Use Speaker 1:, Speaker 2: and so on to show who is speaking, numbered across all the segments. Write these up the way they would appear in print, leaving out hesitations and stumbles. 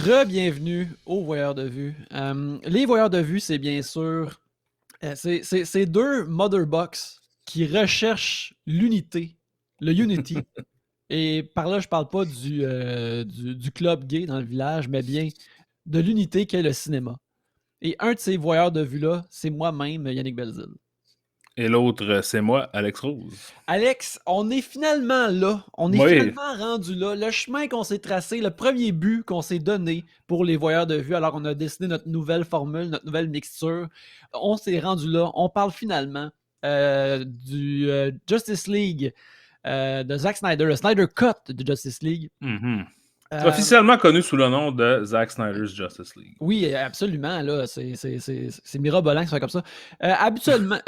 Speaker 1: Re-bienvenue aux Voyeurs de Vue. Les Voyeurs de Vue, c'est bien sûr c'est deux Motherbox qui recherchent l'unité, le Unity. Et par là, je parle pas du club gay dans le village, mais bien de l'unité qu'est le cinéma. Et un de ces Voyeurs de Vue-là, c'est moi-même, Yannick Belzile.
Speaker 2: Et l'autre, c'est moi, Alex Rose.
Speaker 1: Alex, on est finalement là. On est
Speaker 2: Oui,
Speaker 1: finalement rendu là. Le chemin qu'on s'est tracé, le premier but qu'on s'est donné pour les voyeurs de vue, alors on a décidé notre nouvelle formule, notre nouvelle mixture. On s'est rendu là. On parle finalement du Justice League de Zack Snyder, le Snyder Cut de Justice League.
Speaker 2: mm-hmm.
Speaker 1: Euh,
Speaker 2: Officiellement connu sous le nom de Zack Snyder's Justice League.
Speaker 1: Oui, absolument. Là, c'est mirobolant que ça soit comme ça. Habituellement,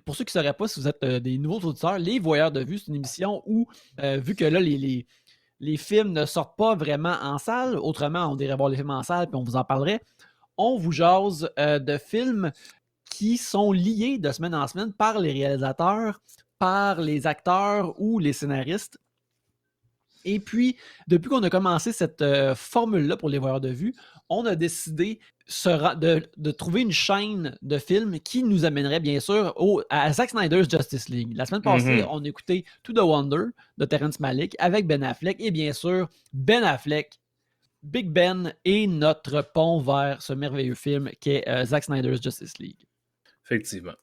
Speaker 1: pour ceux qui ne sauraient pas, si vous êtes des nouveaux auditeurs, Les Voyeurs de Vue, c'est une émission où, vu que là, les films ne sortent pas vraiment en salle, autrement, on irait voir les films en salle, puis on vous en parlerait, on vous jase de films qui sont liés de semaine en semaine par les réalisateurs, par les acteurs ou les scénaristes. Et puis, depuis qu'on a commencé cette formule-là pour les voyeurs de vue, on a décidé de trouver une chaîne de films qui nous amènerait bien sûr à Zack Snyder's Justice League. La semaine passée, on a écouté To the Wonder de Terrence Malick avec Ben Affleck et bien sûr Ben Affleck, Big Ben et notre pont vers ce merveilleux film qu'est Zack Snyder's Justice League.
Speaker 2: Effectivement.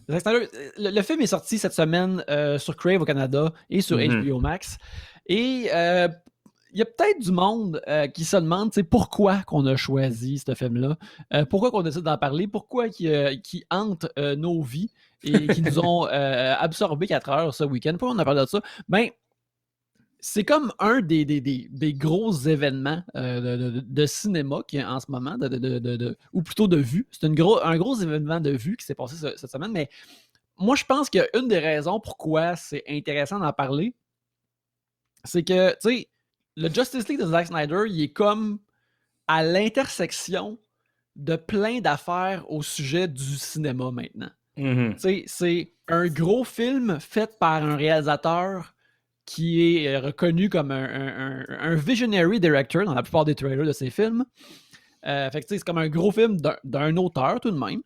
Speaker 1: Zack Snyder, le film est sorti cette semaine sur Crave au Canada et sur HBO Max. Et il y a peut-être du monde qui se demande pourquoi qu'on a choisi ce film-là, pourquoi qu'on décide d'en parler, pourquoi qui hante nos vies et qui nous ont absorbé 4 heures ce week-end. Pourquoi on a parlé de ça? Ben, c'est comme un des gros événements de cinéma qui est en ce moment, ou plutôt de vue. C'est un gros événement de vue qui s'est passé cette semaine, mais moi, je pense qu'une des raisons pourquoi c'est intéressant d'en parler, c'est que, tu sais, le Justice League de Zack Snyder, il est comme à l'intersection de plein d'affaires au sujet du cinéma maintenant.
Speaker 2: Mm-hmm.
Speaker 1: Tu sais, c'est un gros film fait par un réalisateur qui est reconnu comme un visionary director dans la plupart des trailers de ses films. Fait que, tu sais, c'est comme un gros film d'un auteur tout de même.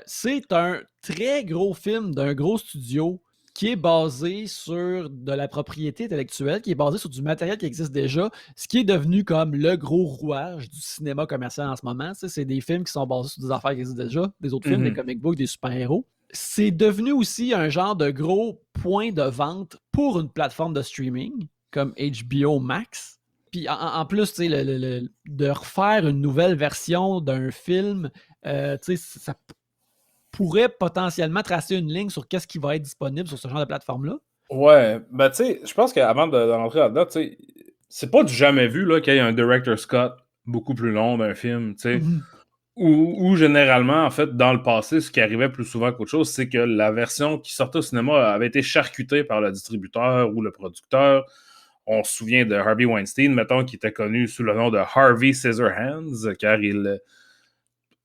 Speaker 1: C'est un très gros film d'un gros studio qui est basé sur de la propriété intellectuelle, qui est basé sur du matériel qui existe déjà, ce qui est devenu comme le gros rouage du cinéma commercial en ce moment. C'est des films qui sont basés sur des affaires qui existent déjà, des autres films, des comic books, des super-héros. C'est devenu aussi un genre de gros point de vente pour une plateforme de streaming comme HBO Max. Puis en plus, de refaire une nouvelle version d'un film, ça pourrait potentiellement tracer une ligne sur qu'est-ce qui va être disponible sur ce genre de plateforme-là.
Speaker 2: Ouais, ben tu sais, je pense qu'avant de rentrer là-dedans, tu sais, c'est pas du jamais vu là, qu'il y ait un director's cut beaucoup plus long d'un film, tu sais.
Speaker 1: Mm-hmm.
Speaker 2: Ou généralement, en fait, dans le passé, ce qui arrivait plus souvent qu'autre chose, c'est que la version qui sortait au cinéma avait été charcutée par le distributeur ou le producteur. On se souvient de Harvey Weinstein, mettons, qui était connu sous le nom de Harvey Scissorhands, car il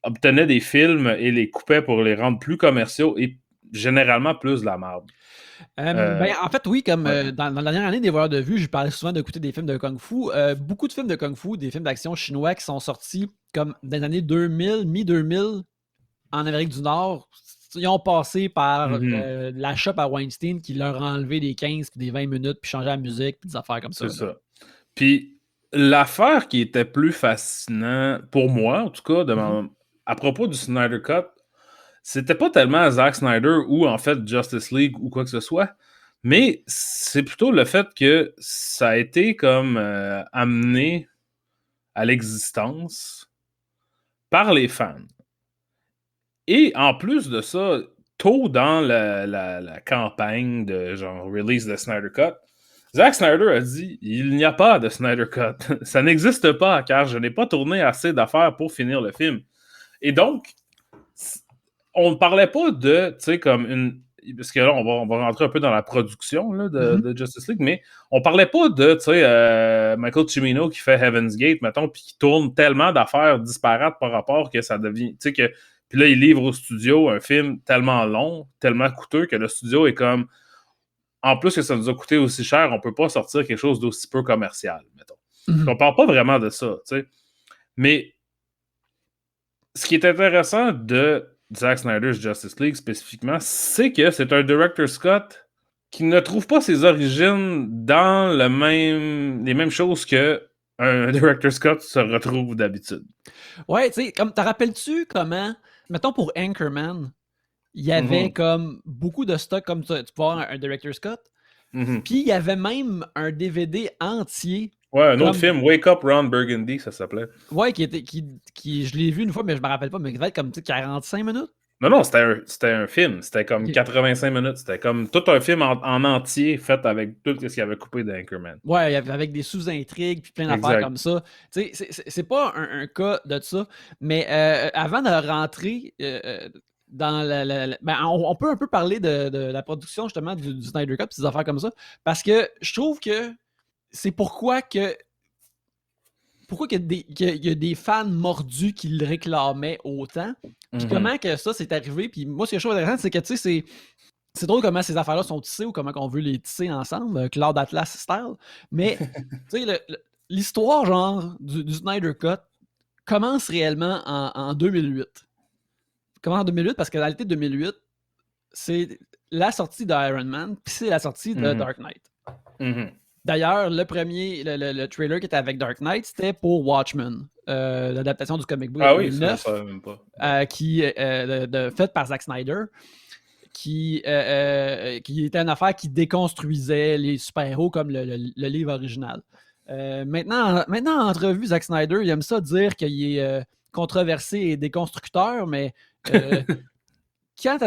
Speaker 2: obtenait des films et les coupait pour les rendre plus commerciaux et généralement plus de la merde.
Speaker 1: Ben, en fait, oui, comme
Speaker 2: Ouais.
Speaker 1: dans la dernière année des voyeurs de vue, je parlais souvent d'écouter des films de Kung Fu. Beaucoup de films de Kung Fu, des films d'action chinois qui sont sortis comme dans les années 2000, mi-2000, en Amérique du Nord, ils ont passé par la shop à Weinstein qui leur a enlevé des 15 puis des 20 minutes, puis changé la musique, puis des affaires comme ça.
Speaker 2: C'est
Speaker 1: Là.
Speaker 2: ça. Puis l'affaire qui était plus fascinant, pour moi en tout cas, à propos du Snyder Cut, c'était pas tellement Zack Snyder ou en fait Justice League ou quoi que ce soit, mais c'est plutôt le fait que ça a été comme amené à l'existence par les fans. Et en plus de ça, tôt dans la campagne de genre release de Snyder Cut, Zack Snyder a dit il n'y a pas de Snyder Cut. Ça n'existe pas car je n'ai pas tourné assez d'affaires pour finir le film. Et donc, on ne parlait pas de, tu sais, comme une. Parce que là, on va rentrer un peu dans la production là, de Justice League, mais on parlait pas de, tu sais, Michael Cimino qui fait Heaven's Gate, mettons, puis qui tourne tellement d'affaires disparates par rapport que ça devient. Tu sais, que. Puis là, il livre au studio un film tellement long, tellement coûteux, que le studio est comme. En plus que ça nous a coûté aussi cher, on peut pas sortir quelque chose d'aussi peu commercial, mettons. On parle pas vraiment de ça, tu sais. Mais ce qui est intéressant de Zack Snyder's Justice League spécifiquement, c'est que c'est un director Scott qui ne trouve pas ses origines dans les mêmes choses que un director Scott se retrouve d'habitude.
Speaker 1: Ouais, tu sais, comme, t'en rappelles-tu comment, mettons pour Anchorman, il y avait comme beaucoup de stock comme ça, tu peux voir un director Scott, puis il y avait même un DVD entier.
Speaker 2: Ouais, un autre film, Wake Up Ron Burgundy, ça s'appelait.
Speaker 1: Ouais, qui je l'ai vu une fois, mais je me rappelle pas, mais il devait être comme 45 minutes.
Speaker 2: Non, c'était un film. C'était comme 85 minutes. C'était comme tout un film en entier fait avec tout ce qu'il avait coupé d'Anchorman.
Speaker 1: Ouais, avec des sous-intrigues puis plein d'affaires comme ça. Tu sais, c'est pas un cas de ça, mais avant de rentrer dans ben, on peut un peu parler de la production justement du Snyder Cut, ces affaires comme ça, parce que je trouve que c'est pourquoi qu'il y a des fans mordus qui le réclamaient autant. Puis comment que ça s'est arrivé. Puis moi, ce que je trouve intéressant, c'est que tu sais, c'est drôle comment ces affaires-là sont tissées ou comment on veut les tisser ensemble, Cloud Atlas style. Mais tu sais, l'histoire genre du Snyder Cut commence réellement en 2008. Commence en 2008 parce que dans l'été 2008, c'est la sortie d'Iron Man, puis c'est la sortie de Dark Knight. D'ailleurs, le trailer qui était avec Dark Knight, c'était pour Watchmen, l'adaptation du comic book de 2009, faite par Zack Snyder, qui était une affaire qui déconstruisait les super-héros comme le livre original. Maintenant, en entrevue, Zack Snyder, il aime ça dire qu'il est controversé et déconstructeur, mais quand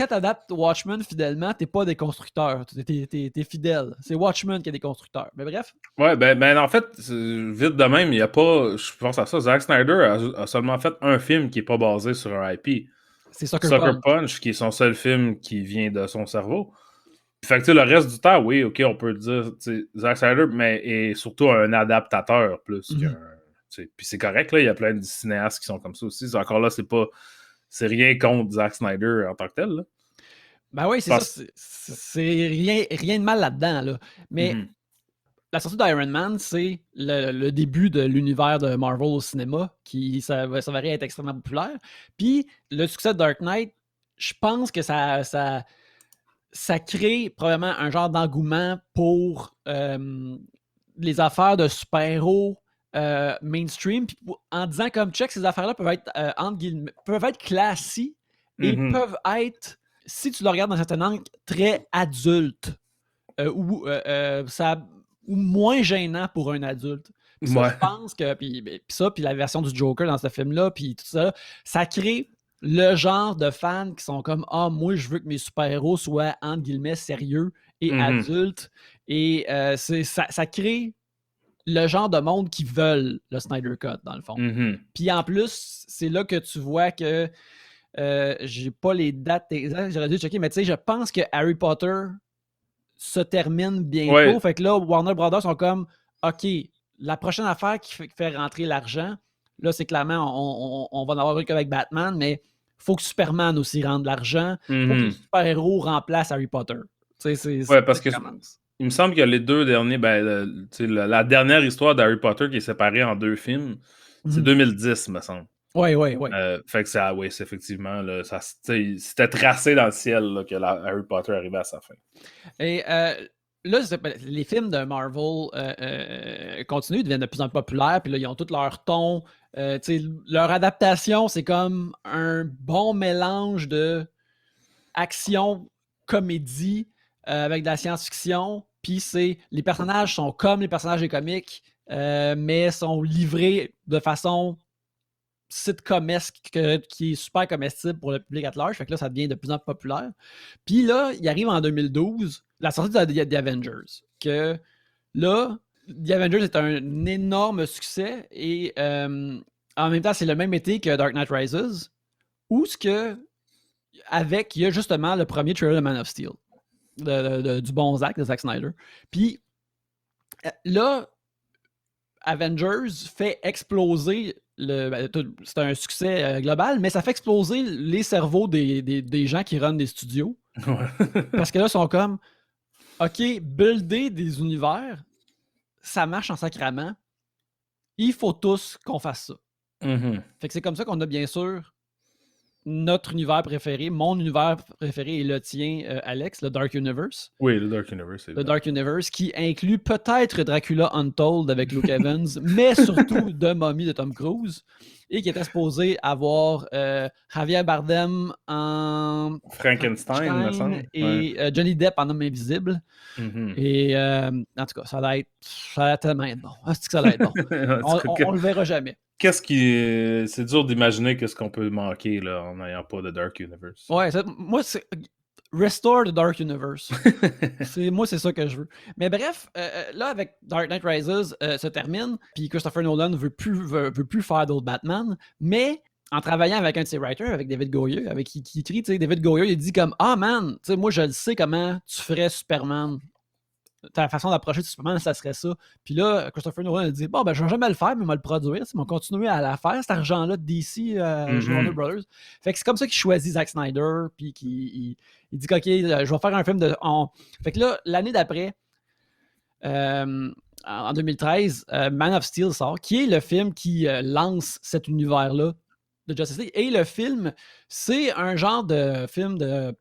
Speaker 1: t'adaptes Watchmen fidèlement, t'es pas déconstructeur, t'es fidèle. C'est Watchmen qui est déconstructeur. Mais bref.
Speaker 2: Ouais, ben en fait, vite de même, il n'y a pas. Je pense à ça. Zack Snyder a seulement fait un film qui n'est pas basé sur un IP.
Speaker 1: C'est Sucker
Speaker 2: Punch, qui est son seul film qui vient de son cerveau. Fait que le reste du temps, oui, ok, on peut le dire, Zack Snyder, mais est surtout un adaptateur plus qu'un. Puis c'est correct, là, il y a plein de cinéastes qui sont comme ça aussi. Encore là, c'est rien contre Zack Snyder en tant que tel. Là.
Speaker 1: Ben oui, c'est ça. C'est rien de mal là-dedans. Là. Mais la sortie d'Iron Man, c'est le début de l'univers de Marvel au cinéma qui s'avérait être extrêmement populaire. Puis le succès de Dark Knight, je pense que ça crée probablement un genre d'engouement pour les affaires de super-héros mainstream, en disant comme check, ces affaires-là peuvent être entre guillemets, peuvent être classiques et peuvent être, si tu le regardes dans un certain angle, très adultes ou moins gênant pour un adulte. Puis ça, je pense que puis la version du Joker dans ce film-là, puis tout ça, ça crée le genre de fans qui sont comme moi je veux que mes super-héros soient entre guillemets sérieux et adultes, et ça crée le genre de monde qui veulent le Snyder Cut, dans le fond. Puis en plus, c'est là que tu vois que j'ai pas les dates exactes, j'aurais dû checker, mais tu sais, je pense que Harry Potter se termine bientôt. Ouais. Fait que là, Warner Brothers sont comme OK, la prochaine affaire qui fait rentrer l'argent, là, c'est clairement, on va en avoir avec Batman, mais faut que Superman aussi rende de l'argent. Faut que les super-héros remplacent Harry Potter.
Speaker 2: Ouais, parce que il me semble que les deux derniers, la dernière histoire d'Harry Potter qui est séparée en deux films, c'est 2010, me semble.
Speaker 1: Oui.
Speaker 2: Fait que c'est effectivement, là, c'était tracé dans le ciel là, que Harry Potter arrivait à sa fin.
Speaker 1: Et là, les films de Marvel continuent, deviennent de plus en plus populaires, puis là, ils ont tout leur ton. Leur adaptation, c'est comme un bon mélange de action, comédie, avec de la science-fiction, puis les personnages sont comme les personnages des comics, mais sont livrés de façon sitcomesque qui est super comestible pour le public at large. Fait que là, ça devient de plus en plus populaire. Puis là, il arrive en 2012 la sortie de The Avengers. Que là, The Avengers est un énorme succès et en même temps, c'est le même été que Dark Knight Rises, où il y a justement le premier trailer de Man of Steel, du bon Zack, de Zack Snyder. Puis là, Avengers fait exploser c'est un succès global, mais ça fait exploser les cerveaux des gens qui runnent des studios. Parce que là, ils sont comme OK, builder des univers, ça marche en sacrament. il faut tous qu'on fasse ça.
Speaker 2: Mhm.
Speaker 1: Fait que c'est comme ça qu'on a bien sûr notre univers préféré, mon univers préféré et le tien, Alex, le Dark Universe.
Speaker 2: Oui, le Dark Universe, c'est
Speaker 1: Le
Speaker 2: vrai.
Speaker 1: Dark Universe qui inclut peut-être Dracula Untold avec Luke Evans, mais surtout The Mummy de Tom Cruise, et qui était supposé avoir Javier Bardem en
Speaker 2: Frankenstein, me semble.
Speaker 1: et Johnny Depp en Homme Invisible.
Speaker 2: Mhm.
Speaker 1: Et en tout cas, ça va tellement être bon. C'est que ça va être bon. On le verra jamais.
Speaker 2: Qu'est-ce qui. C'est dur d'imaginer qu'est-ce qu'on peut manquer là, en n'ayant pas de Dark Universe.
Speaker 1: Ouais, moi, c'est. Restore the Dark Universe. Moi, c'est ça que je veux. Mais bref, là, avec Dark Knight Rises se termine, puis Christopher Nolan veut plus faire d'autres Batman, mais en travaillant avec un de ses writers, avec David Goyer, avec qui écrit, tu sais, David Goyer, il dit comme « Ah, man, tu sais, moi, je le sais comment tu ferais Superman. Ta façon d'approcher de Superman, ça serait ça. » Puis là, Christopher Nolan a dit « Bon, ben, je vais jamais le faire, mais on va le produire. On va continuer à la faire, cet argent-là de DC chez Warner Brothers. » Fait que c'est comme ça qu'il choisit Zack Snyder, puis qu'il dit « OK, je vais faire un film de... » Fait que là, l'année d'après, en 2013, Man of Steel sort, qui est le film qui lance cet univers-là de Justice League. Et le film, c'est un genre de film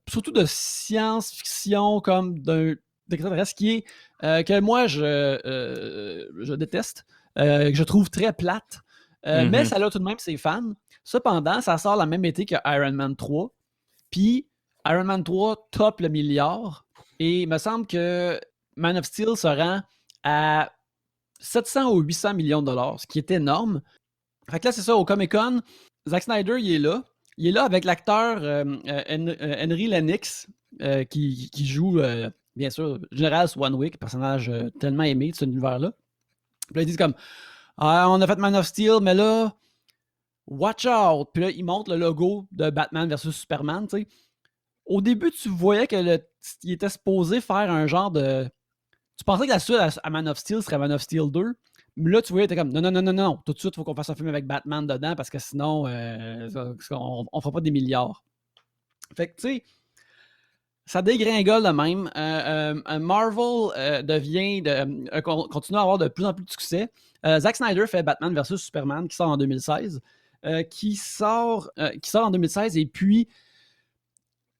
Speaker 1: surtout de science-fiction, comme d'un d'extraterrestre, qui est que moi je déteste, que je trouve très plate, mais ça a tout de même ses fans. Cependant, ça sort la même été que Iron Man 3, puis Iron Man 3 top le milliard, et il me semble que Man of Steel se rend à 700 ou 800 millions de dollars, ce qui est énorme. Fait que là, c'est ça, au Comic-Con, Zack Snyder, il est là. Il est là avec l'acteur Henry Lennox, qui joue, bien sûr, Général Swanwick, personnage tellement aimé de cet univers-là. Puis là, ils disent comme on a fait Man of Steel, mais là, watch out! Puis là, ils montrent le logo de Batman versus Superman, tu sais. Au début, tu voyais qu'il était supposé faire un genre de... Tu pensais que la suite à Man of Steel serait Man of Steel 2, mais là, tu voyais, t'es comme non, tout de suite, il faut qu'on fasse un film avec Batman dedans parce que sinon, on fera pas des milliards. Fait que, tu sais, ça dégringole de même. Marvel continue à avoir de plus en plus de succès. Zack Snyder fait Batman vs Superman qui sort en 2016. Qui sort en 2016 et puis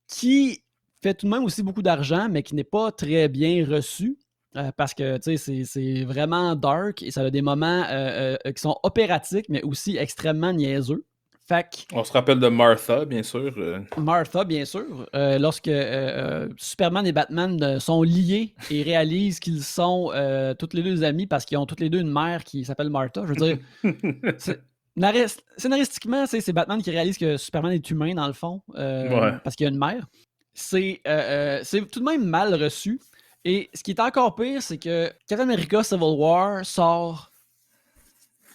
Speaker 1: qui fait tout de même aussi beaucoup d'argent, mais qui n'est pas très bien reçu. Parce que c'est vraiment dark et ça a des moments qui sont opératiques, mais aussi extrêmement niaiseux.
Speaker 2: On se rappelle de Martha, bien sûr.
Speaker 1: Martha, bien sûr. Lorsque Superman et Batman sont liés et réalisent qu'ils sont toutes les deux amis parce qu'ils ont toutes les deux une mère qui s'appelle Martha. Je veux dire, scénaristiquement, c'est Batman qui réalise que Superman est humain dans le fond parce qu'il y a une mère. C'est tout de même mal reçu. Et ce qui est encore pire, c'est que Captain America Civil War sort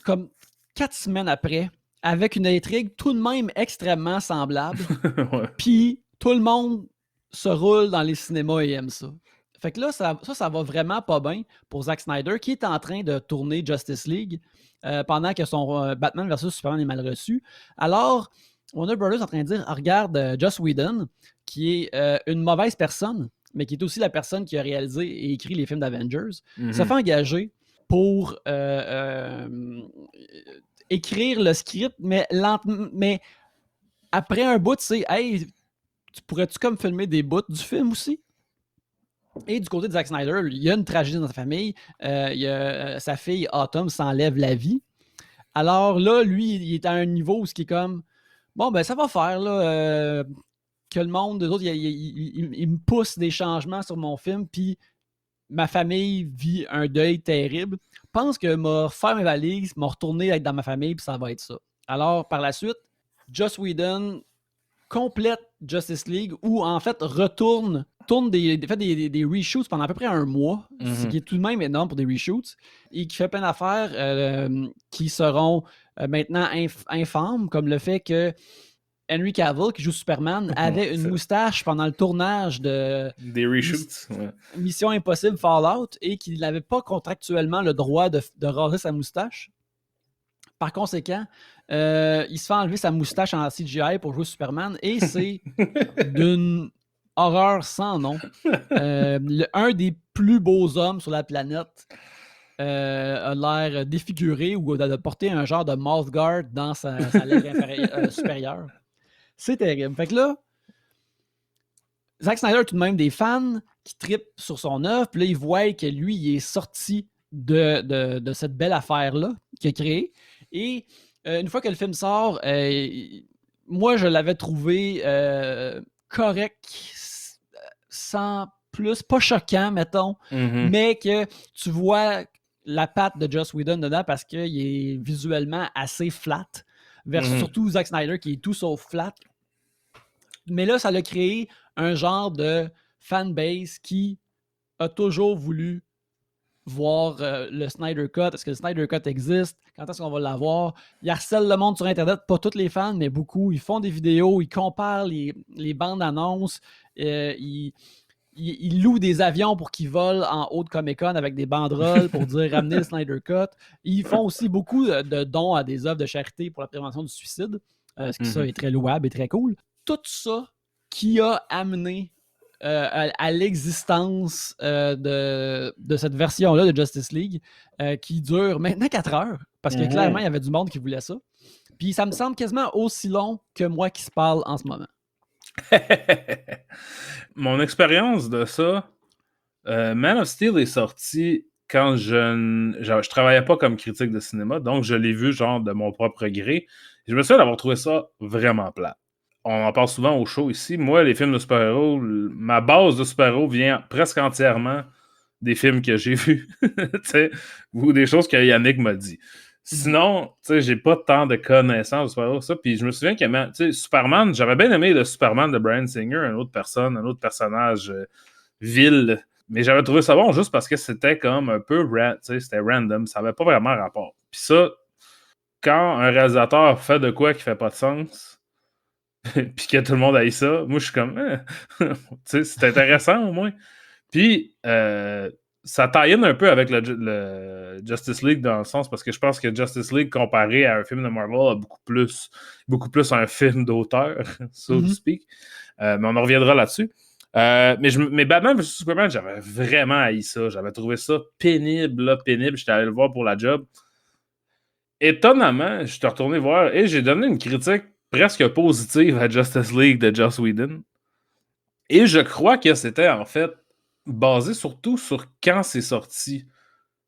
Speaker 1: comme 4 semaines après, avec une intrigue tout de même extrêmement semblable. Puis tout le monde se roule dans les cinémas et aime ça. Fait que là, ça va vraiment pas bien pour Zack Snyder, qui est en train de tourner Justice League pendant que son Batman vs Superman est mal reçu. Alors, Warner Brothers est en train de dire regarde, Joss Whedon, qui est une mauvaise personne, mais qui est aussi la personne qui a réalisé et écrit les films d'Avengers, se fait engager pour écrire le script, mais après un bout, tu sais, hey, tu pourrais-tu comme filmer des bouts du film aussi? Et du côté de Zack Snyder, il y a une tragédie dans sa famille. Sa fille, Autumn, s'enlève la vie. Alors là, lui, il est à un niveau où ce qui est comme bon, ben ça va faire là, que le monde, eux autres, il me pousse des changements sur mon film, puis ma famille vit un deuil terrible. Je pense que m'a faire mes valises, m'a retourné être dans ma famille, puis ça va être ça. Alors, par la suite, Joss Whedon complète Justice League, ou en fait tourne des reshoots pendant à peu près un mois, ce qui est tout de même énorme pour des reshoots, et qui fait plein d'affaires qui seront maintenant infâmes, comme le fait que Henry Cavill, qui joue Superman, avait une moustache pendant le tournage des
Speaker 2: reshoots.
Speaker 1: Mission Impossible Fallout, et qu'il n'avait pas contractuellement le droit de raser sa moustache. Par conséquent, il se fait enlever sa moustache en CGI pour jouer Superman, et c'est d'une horreur sans nom. Un des plus beaux hommes sur la planète a l'air défiguré ou de porter un genre de mouth guard dans sa lèvre supérieure. C'est terrible. Fait que là, Zack Snyder a tout de même des fans qui trippent sur son œuvre, puis là, ils voient que lui, il est sorti de cette belle affaire-là qu'il a créée. Et une fois que le film sort, moi, je l'avais trouvé correct, sans plus, pas choquant, mettons, mais que tu vois la patte de Joss Whedon dedans parce qu'il est visuellement assez flat, versus surtout Zack Snyder qui est tout sauf flat. Mais là, ça l'a créé un genre de fanbase qui a toujours voulu voir le Snyder Cut. Est-ce que le Snyder Cut existe? Quand est-ce qu'on va l'avoir? Ils harcèlent le monde sur Internet, pas tous les fans, mais beaucoup. Ils font des vidéos, ils comparent les bandes annonces, ils louent des avions pour qu'ils volent en haut de Comic-Con avec des banderoles pour dire ramener le Snyder Cut. Ils font aussi beaucoup de dons à des œuvres de charité pour la prévention du suicide, ce qui ça est très louable et très cool. Tout ça qui a amené à l'existence de cette version-là de Justice League qui dure maintenant 4 heures, parce que clairement, il y avait du monde qui voulait ça. Puis ça me semble quasiment aussi long que moi qui se parle en ce moment.
Speaker 2: Mon expérience de ça, Man of Steel est sorti quand je travaillais pas comme critique de cinéma, donc je l'ai vu genre de mon propre gré. Je me souviens d'avoir trouvé ça vraiment plat. On en parle souvent au show ici. Moi, les films de super-héros, ma base de super-héros vient presque entièrement des films que j'ai vus ou des choses que Yannick m'a dit. Sinon, j'ai pas tant de connaissances de super-héros ça. Puis je me souviens que Superman, j'avais bien aimé le Superman de Bryan Singer, un autre personnage vil. Mais j'avais trouvé ça bon juste parce que c'était comme un peu c'était random. Ça avait pas vraiment rapport. Puis ça, quand un réalisateur fait de quoi qui fait pas de sens, puis que tout le monde aille ça, moi je suis comme c'est intéressant au moins. Puis ça tie-in un peu avec le Justice League dans le sens parce que je pense que Justice League comparé à un film de Marvel a beaucoup plus un film d'auteur, so to speak. Mais on en reviendra là-dessus. Mais Batman vs Superman, j'avais vraiment haï ça. J'avais trouvé ça pénible. J'étais allé le voir pour la job. Étonnamment, je suis retourné voir et j'ai donné une critique presque positive à Justice League de Joss Whedon. Et je crois que c'était en fait basé surtout sur quand c'est sorti.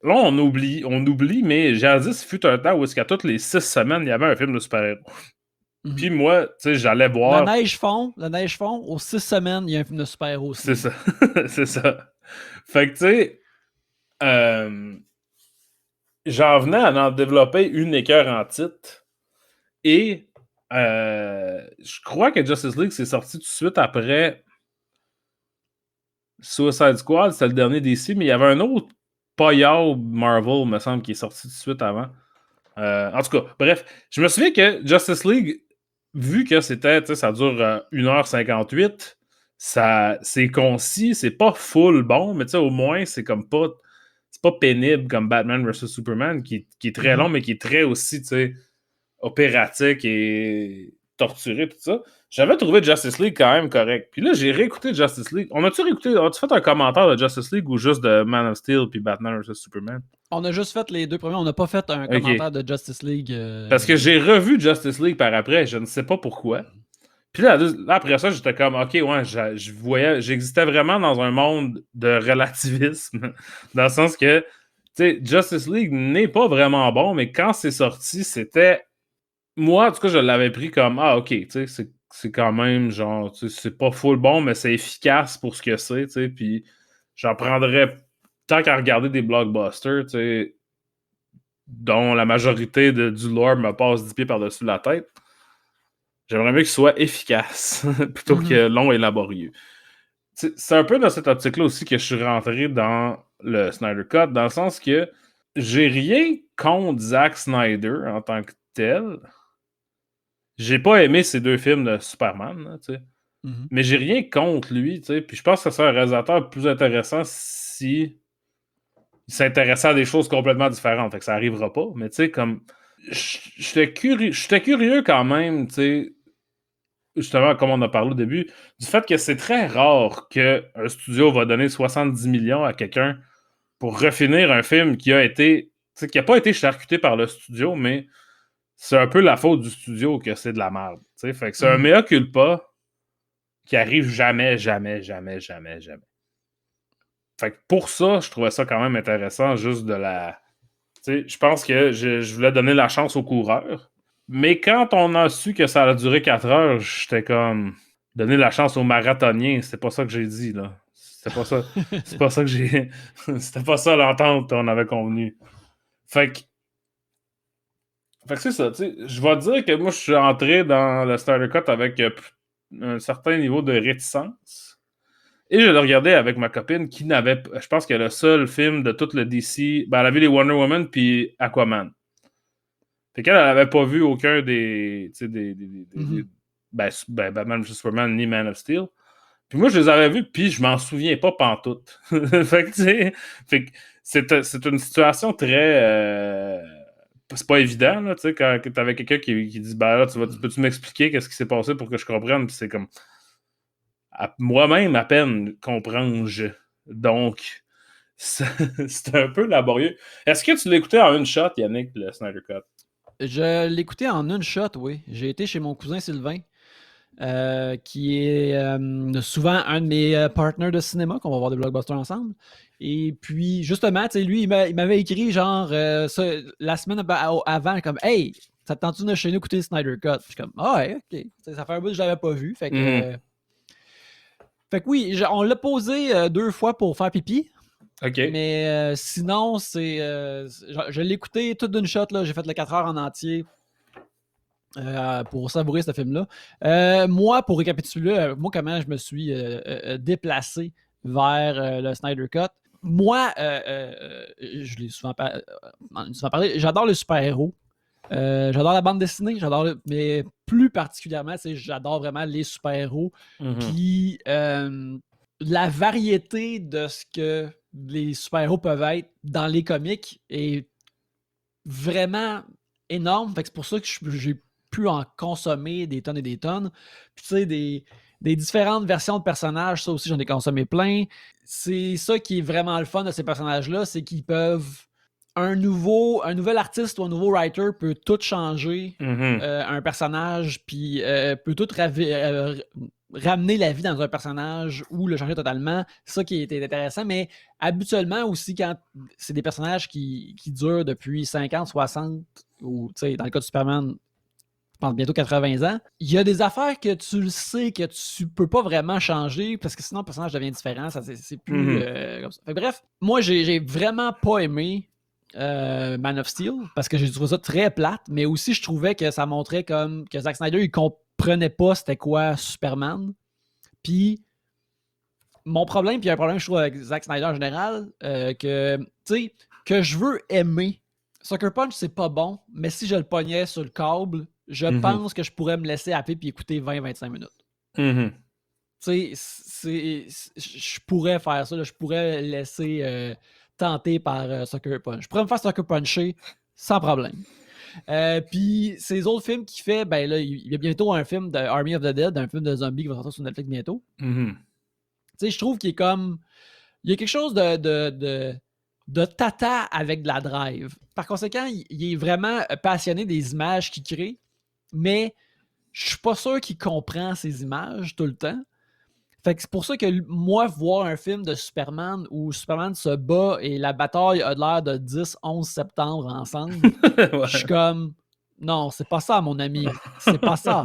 Speaker 2: Là, on oublie, mais Jadis fut un temps où est-ce qu'à toutes les 6 semaines, il y avait un film de super-héros. Puis moi, tu sais, j'allais voir...
Speaker 1: La neige fond, aux 6 semaines, il y a un film de super-héros.
Speaker 2: C'est ça. C'est ça. Fait que, tu sais, j'en venais à en développer une écœur en titre. Et je crois que Justice League s'est sorti tout de suite après Suicide Squad. C'était le dernier DC, mais il y avait un autre paillard Marvel, me semble, qui est sorti tout de suite avant. En tout cas, bref, je me souviens que Justice League, vu que c'était, ça dure 1h58, c'est concis, c'est pas full bon, mais au moins, c'est comme pas... C'est pas pénible comme Batman vs Superman, qui est très long, mais qui est très aussi, opératique et torturé, tout ça. J'avais trouvé Justice League quand même correct. Puis là, j'ai réécouté Justice League. As-tu fait un commentaire de Justice League ou juste de Man of Steel puis Batman vs Superman?
Speaker 1: On a juste fait les deux premiers. On n'a pas fait un commentaire de Justice League.
Speaker 2: Parce que j'ai revu Justice League par après. Je ne sais pas pourquoi. Puis là, après ça, j'étais comme, OK, ouais, j'existais vraiment dans un monde de relativisme. Dans le sens que, Justice League n'est pas vraiment bon, mais quand c'est sorti, c'était... Moi, en tout cas, je l'avais pris comme, OK, c'est quand même, genre, c'est pas full bon, mais c'est efficace pour ce que c'est, puis j'en prendrais, tant qu'à regarder des blockbusters, dont la majorité du lore me passe 10 pieds par-dessus la tête, j'aimerais mieux qu'il soit efficace plutôt que long et laborieux. C'est un peu dans cette optique-là aussi que je suis rentré dans le Snyder Cut, dans le sens que j'ai rien contre Zack Snyder en tant que tel. J'ai pas aimé ces deux films de Superman, mais j'ai rien contre lui, puis je pense que ça serait un réalisateur plus intéressant si il s'intéressait à des choses complètement différentes, fait que ça arrivera pas, mais comme j'étais curieux quand même, justement, comme on a parlé au début, du fait que c'est très rare qu'un studio va donner 70 millions à quelqu'un pour refinir un film qui a été, qui n'a pas été charcuté par le studio, mais c'est un peu la faute du studio que c'est de la merde. Fait que c'est un mea culpa qui arrive jamais, jamais, jamais, jamais, jamais. Fait que pour ça, je trouvais ça quand même intéressant, juste de la... je pense que je voulais donner la chance aux coureurs. Mais quand on a su que ça allait durer 4 heures, j'étais comme... Donner la chance aux marathoniens, c'était pas ça que j'ai dit, là. C'était pas ça. C'est pas ça que j'ai... C'était pas ça l'entente qu'on avait convenu. Fait que c'est ça, tu sais. Je vais dire que moi, je suis entré dans le Snyder Cut avec un certain niveau de réticence. Et je l'ai regardé avec ma copine qui n'avait... Je pense que le seul film de tout le DC... Ben, elle a vu les Wonder Woman puis Aquaman. Fait qu'elle n'avait pas vu aucun des... Batman vs Superman ni Man of Steel. Puis moi, je les avais vus, puis je m'en souviens pas pantoute. Fait que, tu sais... Fait que c'est une situation très... c'est pas évident, là, tu sais, quand t'avais quelqu'un qui dit « Ben là, peux-tu m'expliquer qu'est-ce qui s'est passé pour que je comprenne? » Puis c'est comme... moi-même, à peine, comprends-je. Donc, c'est un peu laborieux. Est-ce que tu l'écoutais en une shot, Yannick, le Snyder Cut?
Speaker 1: Je l'écoutais en une shot, oui. J'ai été chez mon cousin Sylvain, qui est souvent un de mes partners de cinéma, qu'on va voir des blockbusters ensemble. Et puis, justement, tu sais, lui, il m'avait écrit, genre, ça, la semaine avant, comme « Hey, ça te tente-tu de chez nous écouter le Snyder Cut? » Je suis comme « Ah ouais, ok. » Ça fait un bout que je l'avais pas vu, fait que... Fait que oui, on l'a posé 2 fois pour faire pipi.
Speaker 2: OK.
Speaker 1: Mais sinon, c'est. Je l'ai écouté toute d'une shot, là. J'ai fait le 4 heures en entier pour savourer ce film-là. Moi, pour récapituler, moi, comment je me suis déplacé vers le Snyder Cut. Moi, je l'ai souvent parlé, j'adore le super-héros. J'adore la bande dessinée, mais plus particulièrement, j'adore vraiment les super-héros. Puis la variété de ce que les super-héros peuvent être dans les comics est vraiment énorme. Fait que c'est pour ça que j'ai pu en consommer des tonnes et des tonnes. Puis tu sais, des différentes versions de personnages, ça aussi, j'en ai consommé plein. C'est ça qui est vraiment le fun de ces personnages-là, c'est qu'ils peuvent... Un nouvel artiste ou un nouveau writer peut tout changer un personnage, puis peut tout ramener la vie dans un personnage ou le changer totalement. C'est ça qui était intéressant, mais habituellement aussi, quand c'est des personnages qui durent depuis 50, 60, ou dans le cas de Superman, je pense bientôt 80 ans, il y a des affaires que tu le sais que tu peux pas vraiment changer parce que sinon le personnage devient différent. C'est plus comme ça. Fait, bref, moi j'ai vraiment pas aimé Man of Steel parce que j'ai trouvé ça très plate, mais aussi je trouvais que ça montrait comme que Zack Snyder il comprenait pas c'était quoi Superman. Puis mon problème, puis il y a un problème je trouve avec Zack Snyder en général, que tu sais, que je veux aimer. Sucker Punch c'est pas bon, mais si je le pognais sur le câble, je pense que je pourrais me laisser happer puis écouter 20-25 minutes. Tu sais, je pourrais faire ça, là, je pourrais laisser tenté par Sucker Punch. Je pourrais me faire Sucker Puncher sans problème. Puis ces autres films qu'il fait, ben là, il y a bientôt un film de Army of the Dead, un film de zombies qui va sortir sur Netflix bientôt. Tu sais, je trouve qu'il est comme... Il y a quelque chose de tata avec de la drive. Par conséquent, il est vraiment passionné des images qu'il crée, mais je suis pas sûr qu'il comprend ces images tout le temps. Fait que c'est pour ça que moi, voir un film de Superman où Superman se bat et la bataille a l'air de 10-11 septembre ensemble, je suis comme non, c'est pas ça, mon ami. C'est pas ça.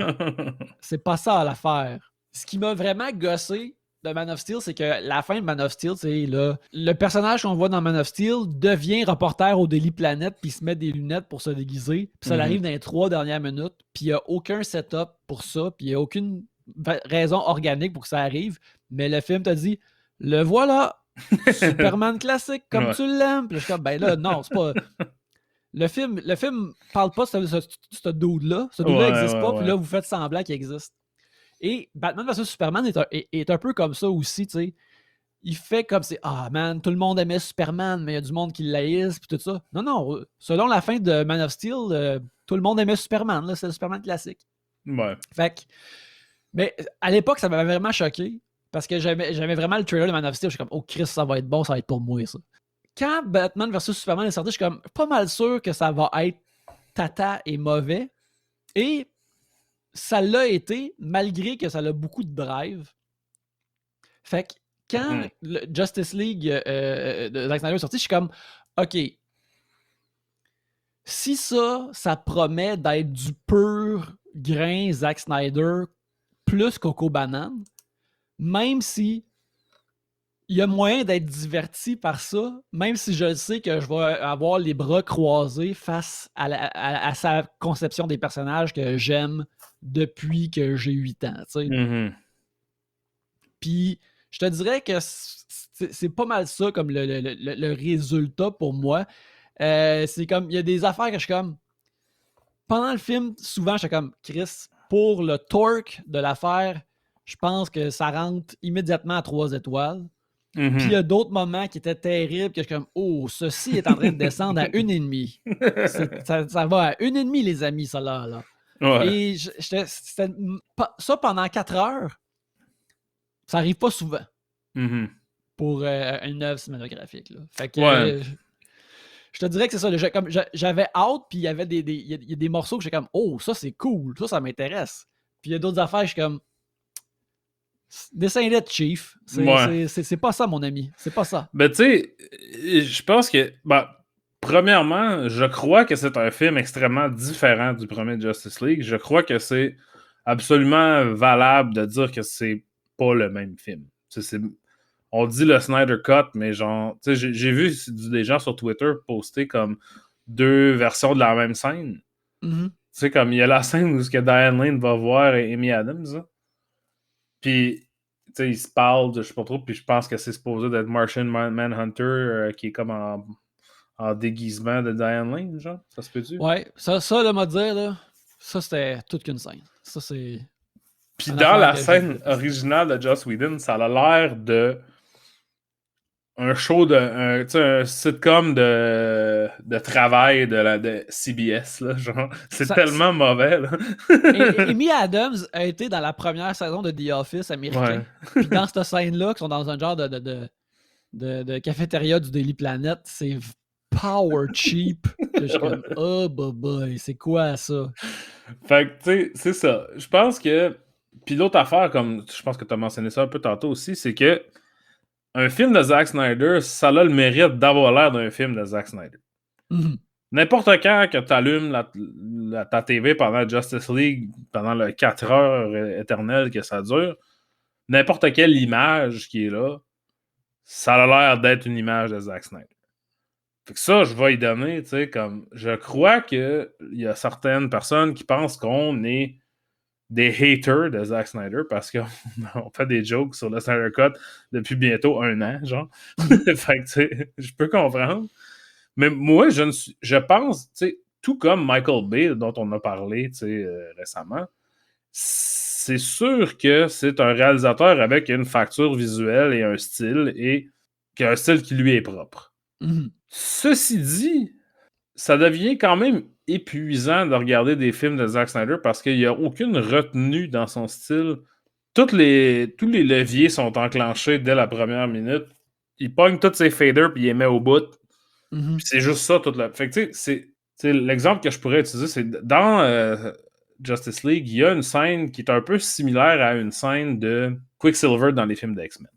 Speaker 1: C'est pas ça l'affaire. Ce qui m'a vraiment gossé de Man of Steel, c'est que la fin de Man of Steel, c'est le personnage qu'on voit dans Man of Steel devient reporter au Daily Planet puis il se met des lunettes pour se déguiser. Puis ça arrive dans les 3 dernières minutes. Puis il n'y a aucun setup pour ça. Puis il n'y a aucune raison organique pour que ça arrive, mais le film te dit le voilà, Superman classique comme tu l'aimes. Puis je suis comme ben là, non, c'est pas. Le film parle pas de ce dude-là. Ce dude-là n'existe pas, puis là, vous faites semblant qu'il existe. Et Batman vs Superman est un peu comme ça aussi, tu sais. Il fait comme c'est ah man, tout le monde aimait Superman, mais il y a du monde qui l'haïsse, puis tout ça. Non, non, selon la fin de Man of Steel, tout le monde aimait Superman, là, c'est le Superman classique.
Speaker 2: Ouais.
Speaker 1: Fait que mais à l'époque, ça m'avait vraiment choqué parce que j'aimais vraiment le trailer de Man of Steel. Je suis comme, oh Chris, ça va être bon, ça va être pour moi, ça. quand Batman vs Superman est sorti, je suis comme pas mal sûr que ça va être tata et mauvais. Et ça l'a été, malgré que ça a beaucoup de drive. Fait que quand le Justice League de Zack Snyder est sorti, je suis comme, OK, si ça promet d'être du pur grain Zack Snyder plus Coco Banane, même si il y a moyen d'être diverti par ça, même si je sais que je vais avoir les bras croisés face à sa conception des personnages que j'aime depuis que j'ai 8 ans. Puis je te dirais que c'est pas mal ça comme le résultat pour moi. C'est comme, il y a des affaires que je suis comme, pendant le film, souvent, je suis comme, Chris, pour le torque de l'affaire, je pense que ça rentre immédiatement à 3 étoiles. Puis il y a d'autres moments qui étaient terribles que je suis comme, oh, ceci est en train de descendre à 1,5. Ça va à 1,5, les amis, ça là.
Speaker 2: Ouais.
Speaker 1: Et ça pendant 4 heures, ça arrive pas souvent pour une œuvre cinématographique. Là. Fait que je te dirais que c'est ça. Comme j'avais hâte, puis il y avait des morceaux que j'étais comme, oh, ça c'est cool, ça m'intéresse. Puis il y a d'autres affaires, je suis comme, dessin-le, Chief. C'est pas ça, mon ami. C'est pas ça.
Speaker 2: Ben, tu sais, je pense que, premièrement, je crois que c'est un film extrêmement différent du premier Justice League. Je crois que c'est absolument valable de dire que c'est pas le même film. On dit le Snyder Cut, mais genre, tu sais, j'ai vu des gens sur Twitter poster comme 2 versions de la même scène.
Speaker 1: Tu
Speaker 2: sais, comme il y a la scène où Diane Lane va voir Amy Adams, hein. Puis, tu sais, ils se parlent, je sais pas trop, puis je pense que c'est supposé d'être Martian Manhunter qui est comme en déguisement de Diane Lane, genre. Ça se peut-tu?
Speaker 1: Ouais, ça là, m'a dire, là, ça, c'était toute qu'une scène. Ça, c'est...
Speaker 2: Puis dans la scène originale de Joss Whedon, ça a l'air de un show un sitcom de travail de CBS, là, genre. C'est tellement mauvais, là.
Speaker 1: Amy Adams a été dans la première saison de The Office américain. Ouais. Puis dans cette scène-là, qui sont dans un genre de cafétéria du Daily Planet, c'est power cheap. Je suis comme, oh, boy, c'est quoi ça?
Speaker 2: Fait que, tu sais, c'est ça. Je pense que... Puis l'autre affaire, comme je pense que tu as mentionné ça un peu tantôt aussi, c'est que un film de Zack Snyder, ça a le mérite d'avoir l'air d'un film de Zack Snyder. N'importe quand que tu allumes ta TV pendant Justice League, pendant le 4 heures éternelles que ça dure, n'importe quelle image qui est là, ça a l'air d'être une image de Zack Snyder. Fait que ça, je vais y donner, tu sais, comme... Je crois qu'il y a certaines personnes qui pensent qu'on est des haters de Zack Snyder parce qu'on fait des jokes sur le Snyder Cut depuis bientôt 1 an, genre. Fait que, tu sais, je peux comprendre. Mais moi, je pense, tu sais, tout comme Michael Bay, dont on a parlé, tu sais, récemment, c'est sûr que c'est un réalisateur avec une facture visuelle et un style, et qui a un style qui lui est propre. Ceci dit, ça devient quand même épuisant de regarder des films de Zack Snyder parce qu'il n'y a aucune retenue dans son style. Tous les leviers sont enclenchés dès la première minute. Il pogne tous ses faders puis il les met au bout. Puis c'est juste ça toute la... Fait que tu sais, l'exemple que je pourrais utiliser, c'est dans Justice League, il y a une scène qui est un peu similaire à une scène de Quicksilver dans les films d'X-Men.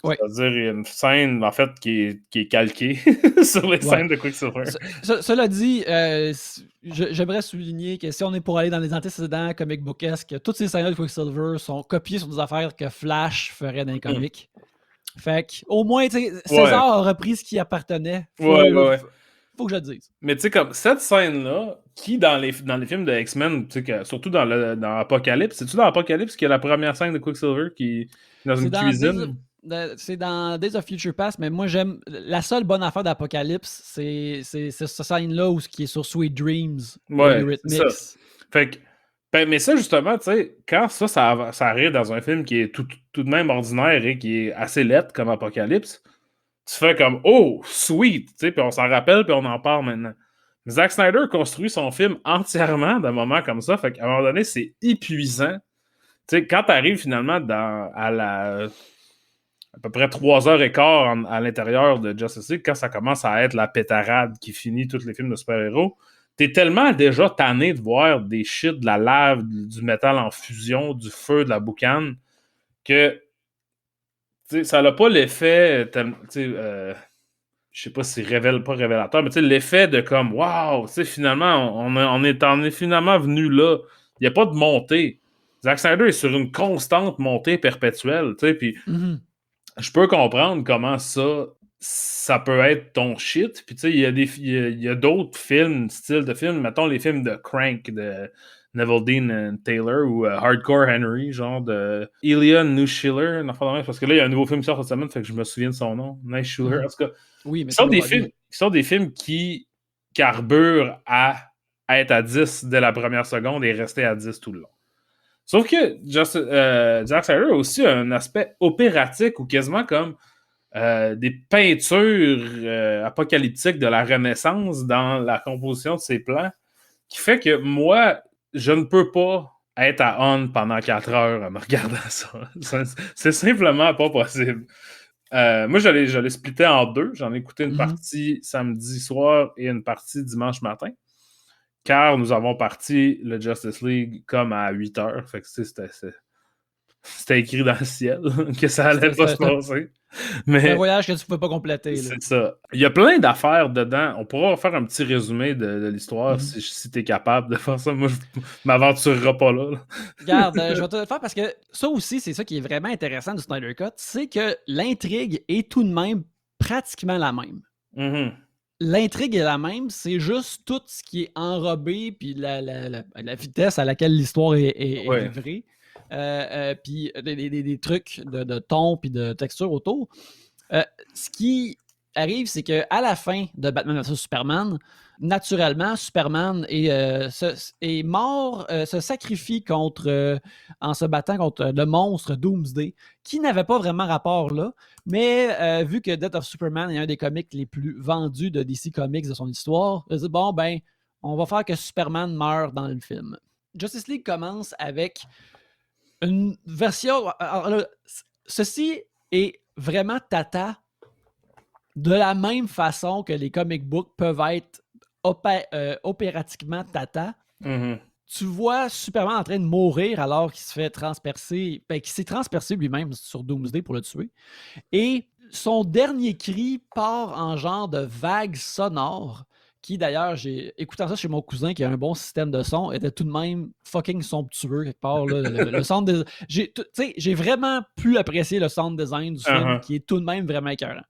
Speaker 2: Ouais. C'est-à-dire, il y a une scène, en fait, qui est calquée sur les scènes de Quicksilver.
Speaker 1: Cela dit, j'aimerais souligner que si on est pour aller dans les antécédents comic bookesques, toutes ces scènes de Quicksilver sont copiées sur des affaires que Flash ferait dans les comics. Fait qu'au moins, César a repris ce qui appartenait. Faut que je le dise.
Speaker 2: Mais tu sais, comme cette scène-là, qui dans les films de X-Men, surtout dans Apocalypse, c'est-tu dans Apocalypse qu'il y a la première scène de Quicksilver qui est dans une cuisine?
Speaker 1: C'est dans Days of Future Past, mais moi j'aime. La seule bonne affaire d'Apocalypse, c'est cette scène-là où ce qui est sur Sweet Dreams.
Speaker 2: Ouais, c'est ça. Fait que, mais ça, justement, tu sais, quand ça arrive dans un film qui est tout de même ordinaire et qui est assez lettre comme Apocalypse, tu fais comme « Oh, sweet! » Tu sais, puis on s'en rappelle, puis on en parle maintenant. Zack Snyder construit son film entièrement d'un moment comme ça, fait qu'à un moment donné, c'est épuisant. Tu sais, quand t'arrives finalement à peu près 3 heures et quart à l'intérieur de Justice League, quand ça commence à être la pétarade qui finit tous les films de super-héros, t'es tellement déjà tanné de voir des shit, de la lave, du métal en fusion, du feu, de la boucane, que ça n'a pas l'effet, je sais pas si c'est pas révélateur, mais l'effet de comme, waouh, finalement, on est finalement venu là. Il n'y a pas de montée. Zack Snyder est sur une constante montée perpétuelle, puis je peux comprendre comment ça peut être ton shit. Puis il y a d'autres films, style de films, mettons les films de Crank, de Neville Dean Taylor ou Hardcore Henry, genre de Ilya Nushiller, parce que là, il y a un nouveau film qui sort cette semaine, fait que je me souviens de son nom. Nushiller, en tout cas.
Speaker 1: Oui, mais
Speaker 2: Qui sont des films qui carburent à être à 10 dès la première seconde et rester à 10 tout le long. Sauf que Zack Snyder a aussi un aspect opératique ou quasiment comme des peintures apocalyptiques de la Renaissance dans la composition de ses plans, qui fait que moi, je ne peux pas être à on pendant 4 heures en me regardant ça. C'est simplement pas possible. Moi, je l'ai splitté en 2. J'en ai écouté une partie samedi soir et une partie dimanche matin. Car nous avons parti le Justice League comme à 8 heures. Fait que c'était écrit dans le ciel que ça allait pas se passer.
Speaker 1: C'est un voyage que tu ne pouvais pas compléter. Là.
Speaker 2: C'est ça. Il y a plein d'affaires dedans. On pourra faire un petit résumé de l'histoire si tu es capable de faire ça. Moi, je m'aventurerai pas là.
Speaker 1: Regarde, je vais te le faire parce que ça aussi, c'est ça qui est vraiment intéressant du Snyder Cut, c'est que l'intrigue est tout de même pratiquement la même. L'intrigue est la même, c'est juste tout ce qui est enrobé puis la vitesse à laquelle l'histoire est livrée. Puis des trucs de ton puis de texture autour. Ce qui arrive, c'est qu'à la fin de Batman vs Superman, naturellement, Superman est mort, se sacrifie en se battant contre le monstre Doomsday, qui n'avait pas vraiment rapport là, mais vu que Death of Superman est un des comics les plus vendus de DC Comics de son histoire, il a dit, bon, ben, on va faire que Superman meure dans le film. Justice League commence avec une version... Alors là, ceci est vraiment tata de la même façon que les comic books peuvent être opératiquement tata. Tu vois Superman en train de mourir alors qu'il se fait transpercer, qu'il s'est transpercé lui-même sur Doomsday pour le tuer. Et son dernier cri part en genre de vague sonore qui, d'ailleurs, écoutant ça chez mon cousin qui a un bon système de son, était tout de même fucking somptueux quelque part. Là, le sound j'ai vraiment pu apprécier le sound design du film qui est tout de même vraiment écœurant.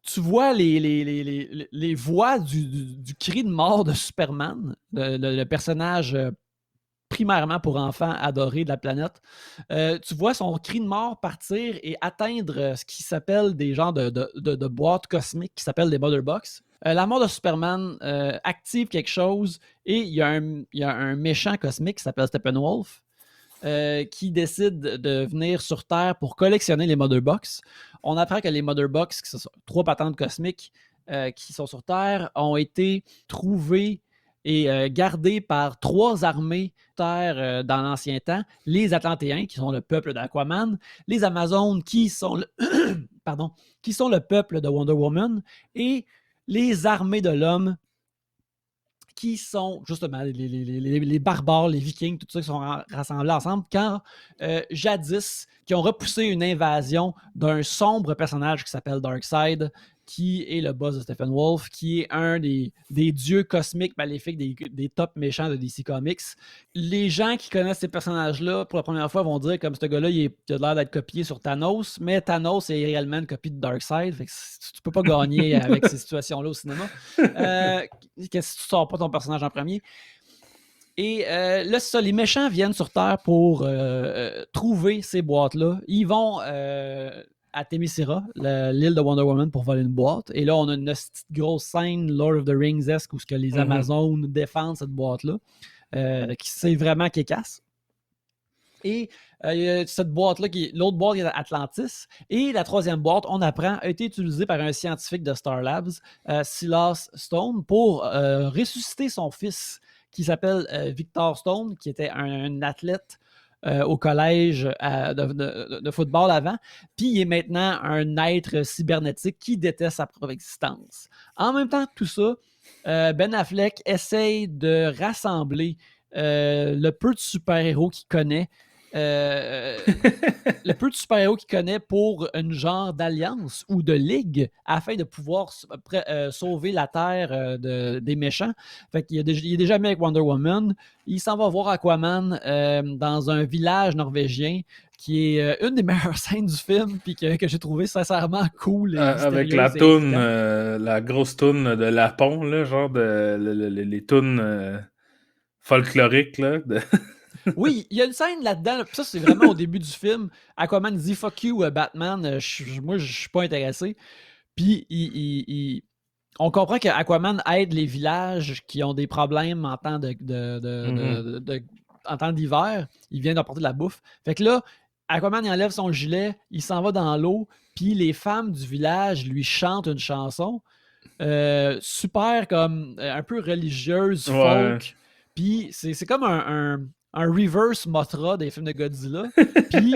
Speaker 1: Tu vois les voix du cri de mort de Superman, le personnage primairement pour enfants adoré de la planète. Tu vois son cri de mort partir et atteindre ce qui s'appelle des genres de boîtes cosmiques qui s'appellent des Mother Box. La mort de Superman active quelque chose et il y a un méchant cosmique qui s'appelle Steppenwolf qui décide de venir sur Terre pour collectionner les Mother Box. On apprend que les Mother Box, qui sont 3 patentes cosmiques qui sont sur Terre, ont été trouvées et gardées par 3 armées Terre dans l'ancien temps. Les Atlantéens, qui sont le peuple d'Aquaman, les Amazones, qui sont le peuple de Wonder Woman, et les armées de l'homme, qui sont justement les barbares, les vikings, tout ça qui sont rassemblés ensemble, quand jadis, qui ont repoussé une invasion d'un sombre personnage qui s'appelle Darkseid, qui est le boss de Steppenwolf, qui est un des dieux cosmiques maléfiques des top méchants de DC Comics. Les gens qui connaissent ces personnages-là, pour la première fois, vont dire comme ce gars-là, il a l'air d'être copié sur Thanos, mais Thanos est réellement une copie de Darkseid, fait que tu peux pas gagner avec ces situations-là au cinéma. Qu'est-ce que tu sors pas ton personnage en premier? Et là, c'est ça, les méchants viennent sur Terre pour trouver ces boîtes-là. Ils vont à Themyscira, l'île de Wonder Woman, pour voler une boîte. Et là, on a une grosse scène Lord of the Rings-esque où que les Amazones défendent cette boîte-là, qui c'est vraiment kékasse. Et cette boîte-là, l'autre boîte qui est Atlantis. Et la 3e boîte, on apprend, a été utilisée par un scientifique de Star Labs, Silas Stone, pour ressusciter son fils, qui s'appelle Victor Stone, qui était un athlète au collège de football avant, puis il est maintenant un être cybernétique qui déteste sa propre existence. En même temps, tout ça, Ben Affleck essaye de rassembler le peu de super-héros qu'il connaît. Le peu de super-héros qu'il connaît pour une genre d'alliance ou de ligue afin de pouvoir sauver la Terre des méchants. Fait qu'il il est déjà mis avec Wonder Woman. Il s'en va voir Aquaman dans un village norvégien qui est une des meilleures scènes du film puis que j'ai trouvé sincèrement cool et
Speaker 2: avec la
Speaker 1: mystérieuse et
Speaker 2: toune,
Speaker 1: intrigante.
Speaker 2: la grosse toune de Lapon, là, genre les tounes folkloriques, là.
Speaker 1: Oui, il y a une scène là-dedans, puis ça c'est vraiment au début du film. Aquaman dit fuck you Batman, moi je suis pas intéressé. Puis on comprend que Aquaman aide les villages qui ont des problèmes en temps en temps d'hiver. Il vient d'apporter de la bouffe. Fait que là, Aquaman il enlève son gilet, il s'en va dans l'eau, puis les femmes du village lui chantent une chanson super comme un peu religieuse,
Speaker 2: Ouais.
Speaker 1: folk. Puis c'est comme un reverse Mothra des films de Godzilla. Puis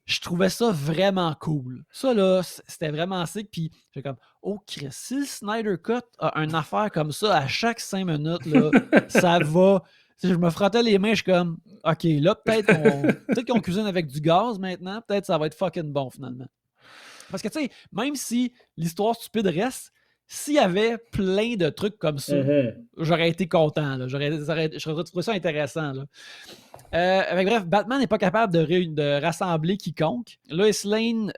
Speaker 1: je trouvais ça vraiment cool. Ça, là, c'était vraiment sick. Puis j'ai comme, oh, Chris, si le Snyder Cut a une affaire comme ça à chaque 5 minutes, là, ça va. Je me frottais les mains, je suis comme, OK, là, peut-être qu'on cuisine avec du gaz maintenant. Peut-être ça va être fucking bon, finalement. Parce que, tu sais, même si l'histoire stupide reste, s'il y avait plein de trucs comme ça, j'aurais été content. Là. J'aurais trouvé ça intéressant. Là. Bref, Batman n'est pas capable de rassembler quiconque. Lois Lane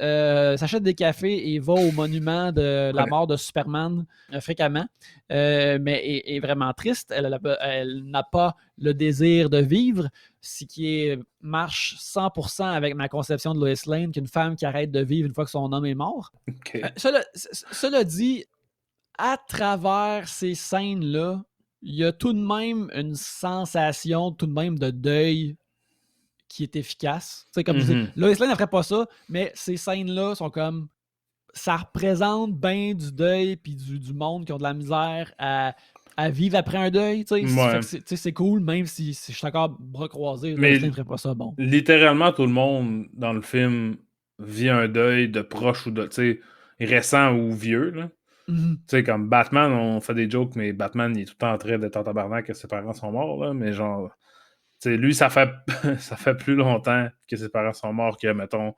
Speaker 1: s'achète des cafés et va au monument de la mort de Superman fréquemment, mais est vraiment triste. Elle n'a pas le désir de vivre, ce qui marche 100% avec ma conception de Lois Lane, qu'une femme qui arrête de vivre une fois que son homme est mort.
Speaker 2: Okay.
Speaker 1: Cela dit, à travers ces scènes-là, il y a tout de même une sensation tout de même de deuil qui est efficace. Tu sais, comme je dis, Lois Lane ne ferait pas ça, mais ces scènes-là sont comme... Ça représente bien du deuil puis du monde qui ont de la misère à vivre après un deuil. Tu sais, c'est cool, même si je suis encore bras croisés. Lois Lane ne ferait pas ça, bon.
Speaker 2: Littéralement, tout le monde dans le film vit un deuil de proche ou de, tu sais, récent ou vieux, là. Tu sais, comme Batman, on fait des jokes, mais Batman, il est tout le temps en train d'être en tabarnak que ses parents sont morts, là, mais genre, tu sais, lui, ça fait plus longtemps que ses parents sont morts que, mettons,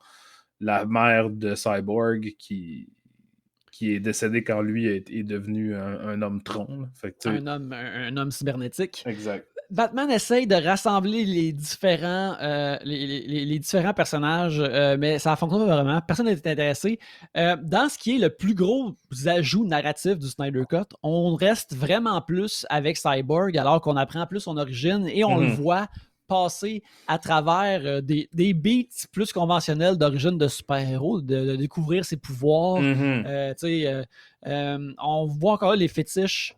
Speaker 2: la mère de Cyborg qui est décédée quand lui est devenu un homme tronc. Fait que,
Speaker 1: un homme cybernétique.
Speaker 2: Exact.
Speaker 1: Batman essaye de rassembler les différents personnages, mais ça ne fonctionne pas vraiment. Personne n'est intéressé. Dans ce qui est le plus gros ajout narratif du Snyder Cut, on reste vraiment plus avec Cyborg alors qu'on apprend plus son origine et on le voit passer à travers des beats plus conventionnels d'origine de super-héros, de découvrir ses pouvoirs. On voit encore les fétiches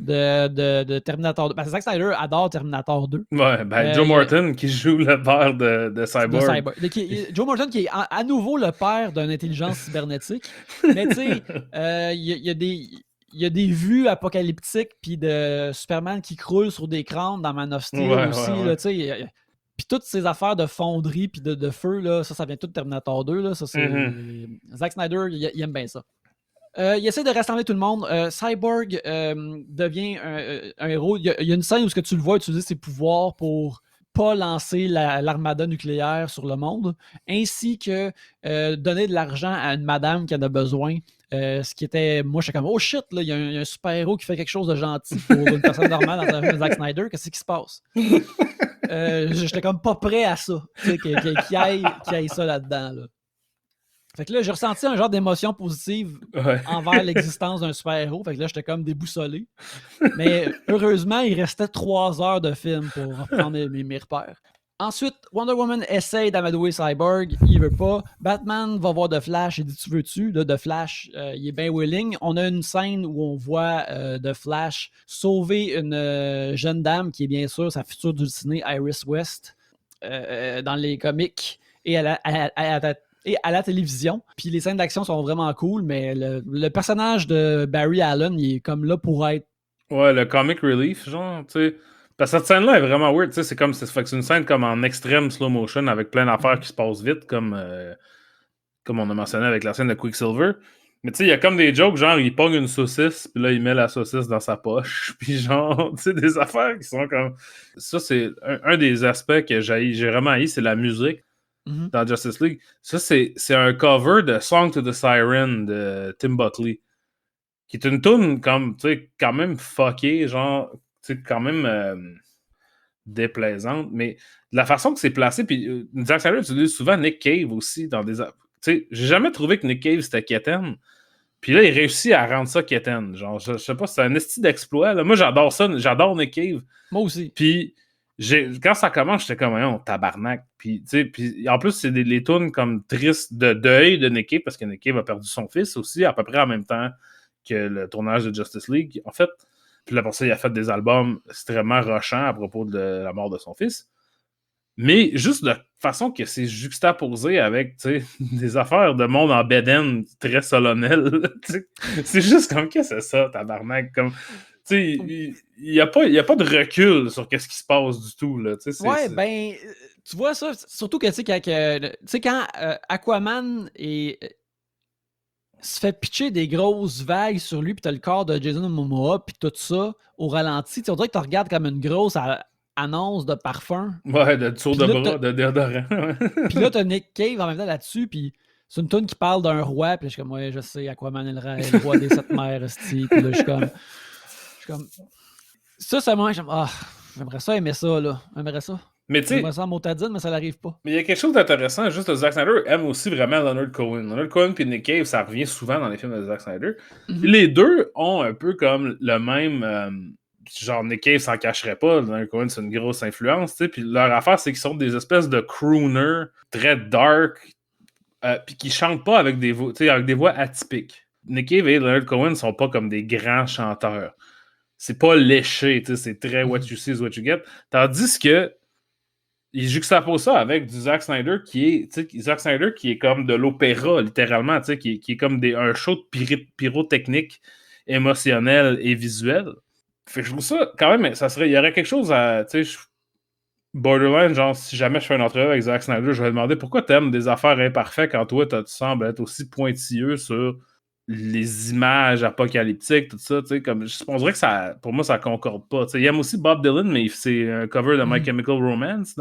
Speaker 1: de Terminator 2. Parce que Zack Snyder adore Terminator 2.
Speaker 2: Ouais, Joe Morton qui joue le père de Cyborg.
Speaker 1: Joe Morton qui est à nouveau le père d'une intelligence cybernétique. Mais tu sais, il y a des vues apocalyptiques puis de Superman qui croule sur des crânes dans Man of Steel aussi. Puis toutes ces affaires de fonderie puis de feu, là, ça vient tout de Terminator 2. Là, ça, Zack Snyder, il aime bien ça. Il essaie de rassembler tout le monde. Cyborg devient un héros. Il y a une scène où tu le vois utiliser ses pouvoirs pour pas lancer l'armada nucléaire sur le monde, ainsi que donner de l'argent à une madame qui en a besoin. Ce qui était... Moi, j'étais comme, oh shit, il y a un super-héros qui fait quelque chose de gentil pour une personne normale dans un film de Zack Snyder. Qu'est-ce qui se passe? J'étais comme pas prêt à ça. Qu'il aille ça là-dedans. Là. Fait que là, j'ai ressenti un genre d'émotion positive envers l'existence d'un super-héros. Fait que là, j'étais comme déboussolé. Mais heureusement, il restait 3 heures de film pour reprendre mes repères. Ensuite, Wonder Woman essaye d'amadouer Cyborg. Il veut pas. Batman va voir The Flash. Il dit, tu veux-tu? Là, The Flash, il est bien willing. On a une scène où on voit The Flash sauver une jeune dame qui est bien sûr sa future dulcinée, Iris West, dans les comics. Et à la télévision. Puis les scènes d'action sont vraiment cool, mais le personnage de Barry Allen, il est comme là pour être...
Speaker 2: Ouais, le comic relief, genre, tu sais. Parce que cette scène-là est vraiment weird, tu sais, c'est une scène comme en extrême slow motion avec plein d'affaires qui se passent vite, comme on a mentionné avec la scène de Quicksilver. Mais tu sais, il y a comme des jokes, genre, il pogne une saucisse, puis là, il met la saucisse dans sa poche, puis genre, tu sais, des affaires qui sont comme... Ça, c'est un des aspects que j'ai vraiment haï, c'est la musique dans Justice League. Ça, c'est un cover de Song to the Siren de Tim Buckley, qui est une tune comme, tu sais, quand même fuckée, genre, tu sais, quand même déplaisante, mais de la façon que c'est placé, puis Zack Snyder utilise souvent Nick Cave aussi dans des... Tu sais, j'ai jamais trouvé que Nick Cave, c'était quétaine. Puis là, il réussit à rendre ça quétaine. Genre, je sais pas, c'est un esti d'exploit. Là. Moi, j'adore ça. J'adore Nick Cave.
Speaker 1: Moi aussi.
Speaker 2: Puis, quand ça commence, j'étais comme, on tabarnak. Puis, tu sais, puis en plus, c'est les tunes comme tristes de deuil de Nick Cave, parce que Nick Cave a perdu son fils aussi, à peu près en même temps que le tournage de Justice League. En fait, puis là, pour ça, il a fait des albums extrêmement rushants à propos de la mort de son fils. Mais juste de façon que c'est juxtaposé avec des affaires de monde en bedaine très solennel. C'est juste comme, qu'est-ce que c'est ça, tabarnak? Comme, il n'y a pas de recul sur qu'est-ce qui se passe du tout. Là,
Speaker 1: ben, tu vois ça, surtout que, quand Aquaman se fait pitcher des grosses vagues sur lui, puis t'as le corps de Jason Momoa, puis tout ça au ralenti, on dirait que tu regardes comme une grosse annonce de parfum.
Speaker 2: Ouais, de tour de bras, de déodorant.
Speaker 1: Puis là, t'as Nick Cave en même temps là-dessus, puis c'est une tune qui parle d'un roi, puis je suis comme, ouais, je sais, Aquaman est le roi des 7 mers, esti. Puis là, je suis comme... Ça moi, j'aimerais ça aimer ça, là. J'aimerais ça.
Speaker 2: Mais tu sais,
Speaker 1: j'aimerais ça en motadine, mais ça n'arrive pas.
Speaker 2: Mais il y a quelque chose d'intéressant, juste que Zack Snyder aime aussi vraiment Leonard Cohen. Leonard Cohen et Nick Cave, ça revient souvent dans les films de Zack Snyder. Les deux ont un peu comme le même... genre, Nick Cave s'en cacherait pas. Leonard Cohen, c'est une grosse influence, tu sais. Puis leur affaire, c'est qu'ils sont des espèces de crooners très dark, puis qui chantent pas avec des voix atypiques. Nick Cave et Leonard Cohen sont pas comme des grands chanteurs. C'est pas léché, tu sais. C'est très what you see is what you get. Tandis que il juxtapose ça avec du Zack Snyder qui est comme de l'opéra, littéralement, qui est comme un show de pyrotechnique émotionnel et visuel. Fait que je trouve ça, quand même, il y aurait quelque chose à, borderline, genre, si jamais je fais une entrevue avec Zack Snyder, je vais demander pourquoi t'aimes des affaires imparfaites quand toi, tu sembles être aussi pointilleux sur les images apocalyptiques, tout ça, comme, on dirait que pour moi, ça concorde pas. Il aime aussi Bob Dylan, mais c'est un cover de My Chemical Romance.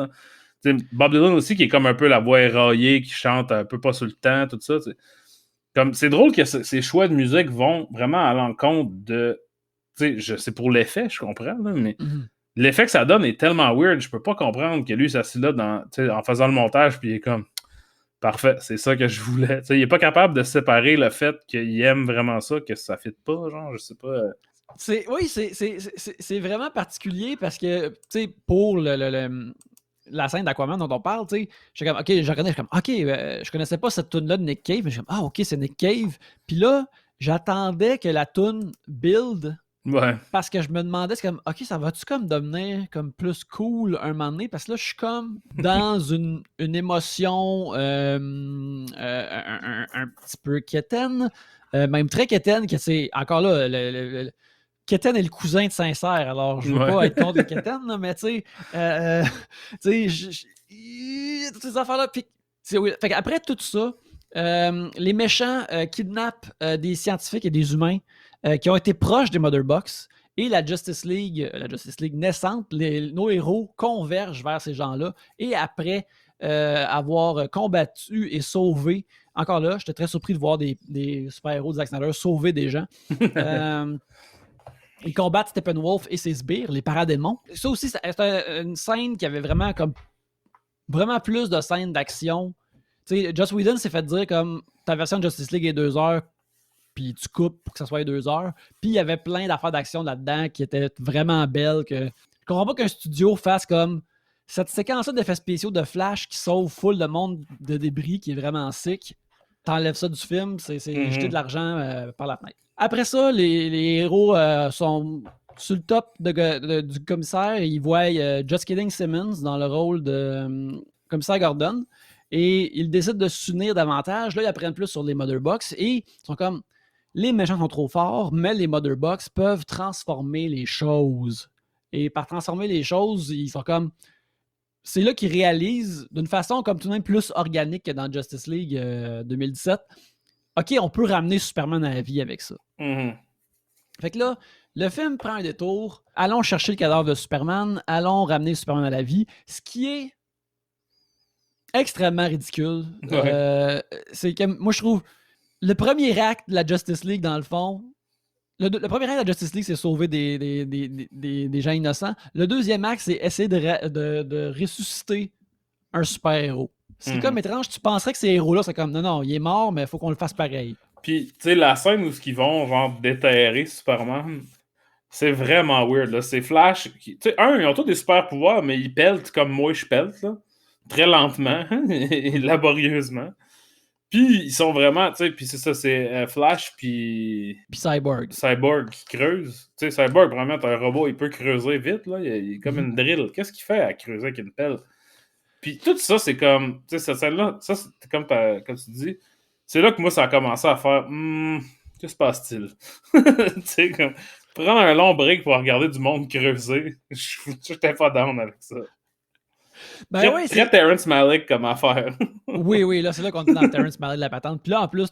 Speaker 2: Bob Dylan aussi, qui est comme un peu la voix éraillée, qui chante un peu pas sur le temps, tout ça. Comme, c'est drôle que ces choix de musique vont vraiment à l'encontre de... c'est pour l'effet, je comprends, là, mais l'effet que ça donne est tellement weird, je peux pas comprendre que lui s'assit là en faisant le montage, puis il est comme... Parfait, c'est ça que je voulais. T'sais, il est pas capable de séparer le fait qu'il aime vraiment ça, que ça fit pas, genre, je sais pas.
Speaker 1: Oui, c'est vraiment particulier parce que, pour la scène d'Aquaman dont on parle, je comme, ok, je connaissais pas cette tune là de Nick Cave, mais je suis comme, ok, c'est Nick Cave. Puis là, j'attendais que la tune build.
Speaker 2: Ouais.
Speaker 1: Parce que je me demandais, c'est comme, ok, ça va-tu comme devenir comme plus cool un moment donné? Parce que là, je suis comme dans une émotion un petit peu quétaine, même très quétaine, que c'est encore là, Quétaine est le cousin de Sincère, alors je veux pas être contre Quétaine, mais tu sais, toutes ces affaires-là. Fait qu'après tout ça, les méchants kidnappent des scientifiques et des humains qui ont été proches des Mother Box, et la Justice League naissante, nos héros convergent vers ces gens-là, et après avoir combattu et sauvé, encore là, j'étais très surpris de voir des super-héros de Zack Snyder sauver des gens. Ils combattent Steppenwolf et ses sbires, les paradémons. Ça aussi, c'est une scène qui avait vraiment plus de scènes d'action. Tu sais, Joss Whedon s'est fait dire comme ta version de Justice League est 2 heures, puis tu coupes pour que ça soit 2 heures. Puis il y avait plein d'affaires d'action là-dedans qui étaient vraiment belles. Je comprends pas qu'un studio fasse comme cette séquence-là d'effets spéciaux de Flash qui sauve full de monde de débris qui est vraiment sick. T'enlèves ça du film, c'est jeter de l'argent par la fenêtre. Après ça, les héros sont sur le top du commissaire. Ils voient Just Kidding Simmons dans le rôle de commissaire Gordon. Et ils décident de s'unir davantage. Là, ils apprennent plus sur les Mother Box. Et ils sont comme, les méchants sont trop forts, mais les Mother Box peuvent transformer les choses. Et par transformer les choses, ils sont comme... C'est là qu'ils réalisent, d'une façon comme tout de même plus organique que dans Justice League 2017, OK, on peut ramener Superman à la vie avec ça. Fait que là, le film prend un détour. Allons chercher le cadavre de Superman. Allons ramener Superman à la vie. Ce qui est extrêmement ridicule.
Speaker 2: Ouais.
Speaker 1: C'est que moi, je trouve le premier acte de la Justice League, dans le fond, le premier acte de la Justice League, c'est sauver des gens innocents. Le deuxième acte, c'est essayer de ressusciter un super-héros. C'est comme étrange. Tu penserais que ces héros-là, c'est comme non, il est mort, mais il faut qu'on le fasse pareil.
Speaker 2: Puis, tu sais, la scène où ils vont, genre, déterrer Superman, c'est vraiment weird, là. C'est Flash. Tu sais, ils ont tous des super pouvoirs, mais ils peltent comme moi, je pelte, là. Très lentement et laborieusement. Puis, ils sont vraiment, tu sais, puis c'est ça, c'est Flash, puis
Speaker 1: Cyborg.
Speaker 2: Cyborg qui creuse. Tu sais, Cyborg, vraiment, t'as un robot, il peut creuser vite, là. Il est comme une drill. Qu'est-ce qu'il fait à creuser avec une pelle? Puis tout ça, c'est comme, tu sais, cette scène-là, ça, c'est comme tu dis, c'est là que moi, ça a commencé à faire, que se passe-t-il? Tu sais, comme, prendre un long break pour regarder du monde creuser, j'étais pas down avec ça.
Speaker 1: Ben oui,
Speaker 2: très Terrence Malick comme affaire.
Speaker 1: Oui, là, c'est là qu'on est dans le Terrence Malick de la patente. Puis là, en plus,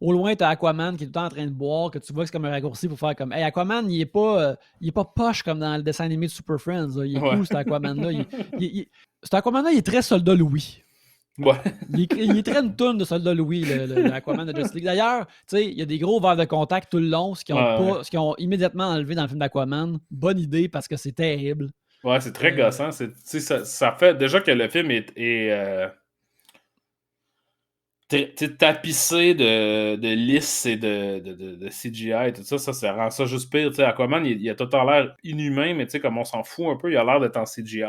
Speaker 1: au loin, t'as Aquaman qui est tout le temps en train de boire, que tu vois que c'est comme un raccourci pour faire comme, hey, Aquaman, il est pas poche comme dans le dessin animé de Super Friends. Là. Il est cool, cet Aquaman-là. Cet Aquaman-là, il est très Soldat Louis.
Speaker 2: Ouais.
Speaker 1: Il est très une toune de Soldat Louis, l'Aquaman de Justice League. D'ailleurs, tu sais, il y a des gros verres de contact tout le long, ce qu'ils ont immédiatement enlevé dans le film d'Aquaman. Bonne idée parce que c'est terrible.
Speaker 2: Ouais, c'est très gossant. Ça fait déjà que le film est tapissé de lisses et de CGI et tout ça. Ça rend ça juste pire. T'sais, Aquaman, il a tout à l'air inhumain, mais comme on s'en fout un peu, il a l'air d'être en CGI.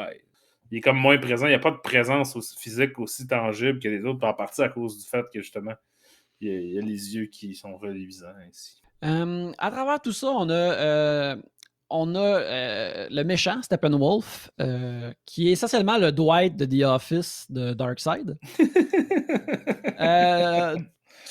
Speaker 2: Il est comme moins présent. Il n'y a pas de présence aussi physique aussi tangible que les autres, en partie à cause du fait que justement, il y a les yeux qui sont reluisants ici.
Speaker 1: À travers tout ça, on a le méchant, Steppenwolf, qui est essentiellement le Dwight de The Office de Darkseid.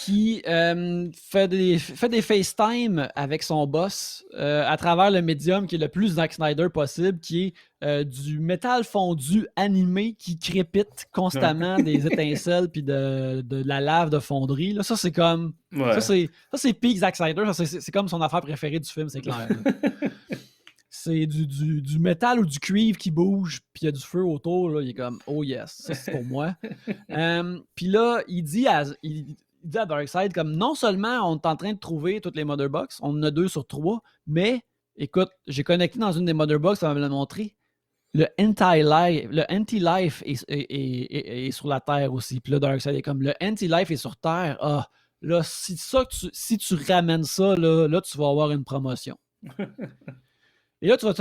Speaker 1: Qui fait des FaceTime avec son boss à travers le médium qui est le plus Zack Snyder possible, qui est du métal fondu animé qui crépite constamment des étincelles puis de la lave de fonderie. Là, ça, c'est comme...
Speaker 2: Ouais.
Speaker 1: Ça, c'est peak Zack Snyder. C'est comme son affaire préférée du film, c'est clair. C'est du métal ou du cuivre qui bouge, puis il y a du feu autour. Là, il est comme, oh yes, ça c'est pour moi. Puis là, il dit à Darkseid, comme non seulement on est en train de trouver toutes les Motherbox, on en a 2 sur 3, mais écoute, j'ai connecté dans une des Motherbox, ça va me le montrer. Le Anti-Life est sur la Terre aussi. Puis là, Darkseid est comme, le Anti-Life est sur Terre. Ah, là, si tu ramènes ça, là, tu vas avoir une promotion. Et là, tu vas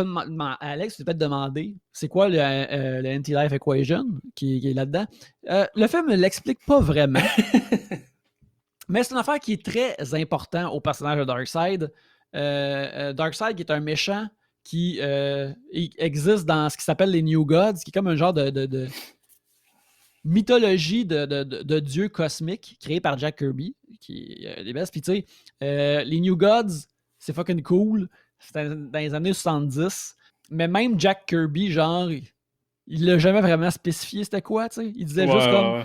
Speaker 1: Alex, tu vas peut-être demander, c'est quoi le Anti-Life Equation qui est là-dedans? Le film ne l'explique pas vraiment. Mais c'est une affaire qui est très importante au personnage de Darkseid. Darkseid qui est un méchant qui existe dans ce qui s'appelle les New Gods, qui est comme un genre de mythologie de dieu cosmique créé par Jack Kirby, qui est des bestes. Puis tu sais, les New Gods, c'est fucking cool. C'était dans les années 70. Mais même Jack Kirby, genre, il l'a jamais vraiment spécifié c'était quoi, tu sais. Il disait juste comme... Ouais.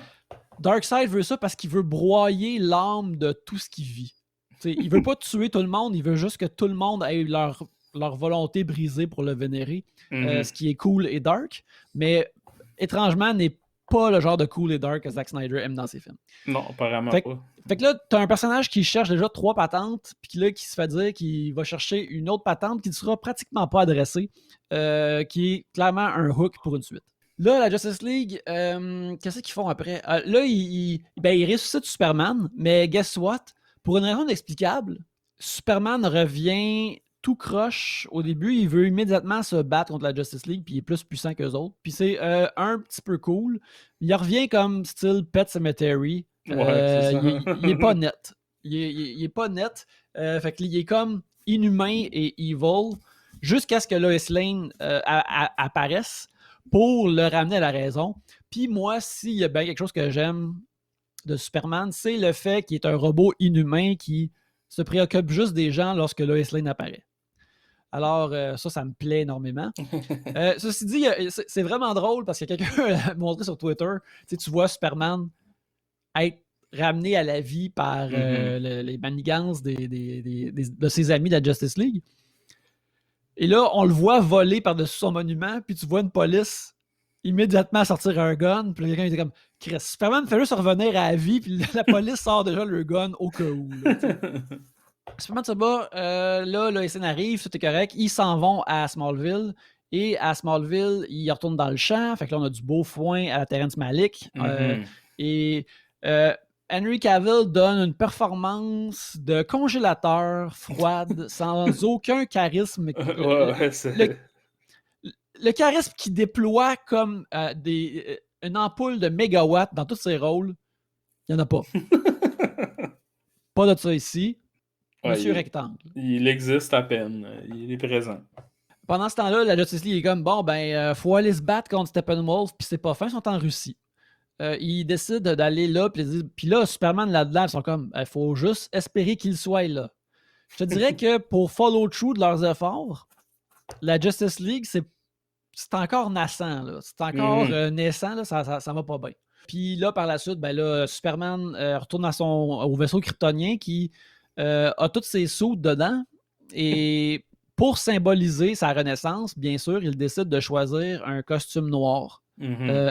Speaker 1: Darkseid veut ça parce qu'il veut broyer l'âme de tout ce qui vit. T'sais, il veut pas tuer tout le monde, il veut juste que tout le monde ait leur volonté brisée pour le vénérer. Ce qui est cool et dark. Mais étrangement, n'est pas le genre de cool et dark que Zack Snyder aime dans ses films.
Speaker 2: Non, apparemment
Speaker 1: pas. Fait que là, t'as un personnage qui cherche déjà 3 patentes, puis là, qui se fait dire qu'il va chercher une autre patente qui ne sera pratiquement pas adressée, qui est clairement un hook pour une suite. Là, la Justice League, qu'est-ce qu'ils font après? Là, ils ressuscitent Superman, mais guess what? Pour une raison inexplicable, Superman revient tout croche au début. Il veut immédiatement se battre contre la Justice League, puis il est plus puissant qu'eux autres. Puis c'est un petit peu cool. Il revient comme style Pet Cemetery.
Speaker 2: Ouais,
Speaker 1: il est pas net. Il est pas net. Fait qu'il est comme inhumain et evil jusqu'à ce que Lois Lane apparaisse pour le ramener à la raison. Puis moi, s'il y a bien quelque chose que j'aime de Superman, c'est le fait qu'il est un robot inhumain qui se préoccupe juste des gens lorsque Lois Lane apparaît. Alors, ça me plaît énormément. Ceci dit, c'est vraiment drôle parce que quelqu'un l'a montré sur Twitter. Tu vois Superman être ramené à la vie par les manigances de ses amis de la Justice League. Et là, on le voit voler par-dessus son monument, puis tu vois une police immédiatement sortir un gun, puis quelqu'un était comme Chris, Superman fait juste revenir à la vie, puis la police sort déjà le gun au cas où. Là, Superman se bat, là, les scènes arrivent, tout est correct. Ils s'en vont à Smallville. Et à Smallville, ils retournent dans le champ. Fait que là, on a du beau foin à la Terrence Malick. Et Henry Cavill donne une performance de congélateur froide, sans aucun charisme. Le charisme qui déploie comme une ampoule de mégawatts dans tous ses rôles, il n'y en a pas. Pas de ça ici. Monsieur Rectangle.
Speaker 2: Il existe à peine. Il est présent.
Speaker 1: Pendant ce temps-là, la Justice League est comme bon, faut aller se battre contre Steppenwolf, puis c'est pas fin, ils sont en Russie. Ils décident d'aller là, puis là, Superman là-dedans, ils sont comme il faut juste espérer qu'ils soient là. Je te dirais que pour follow through de leurs efforts, la Justice League, c'est encore naissant, là. C'est encore naissant, là, ça va pas bien. Puis là, par la suite, Superman retourne au vaisseau kryptonien qui a toutes ses soutes dedans. Et pour symboliser sa renaissance, bien sûr, il décide de choisir un costume noir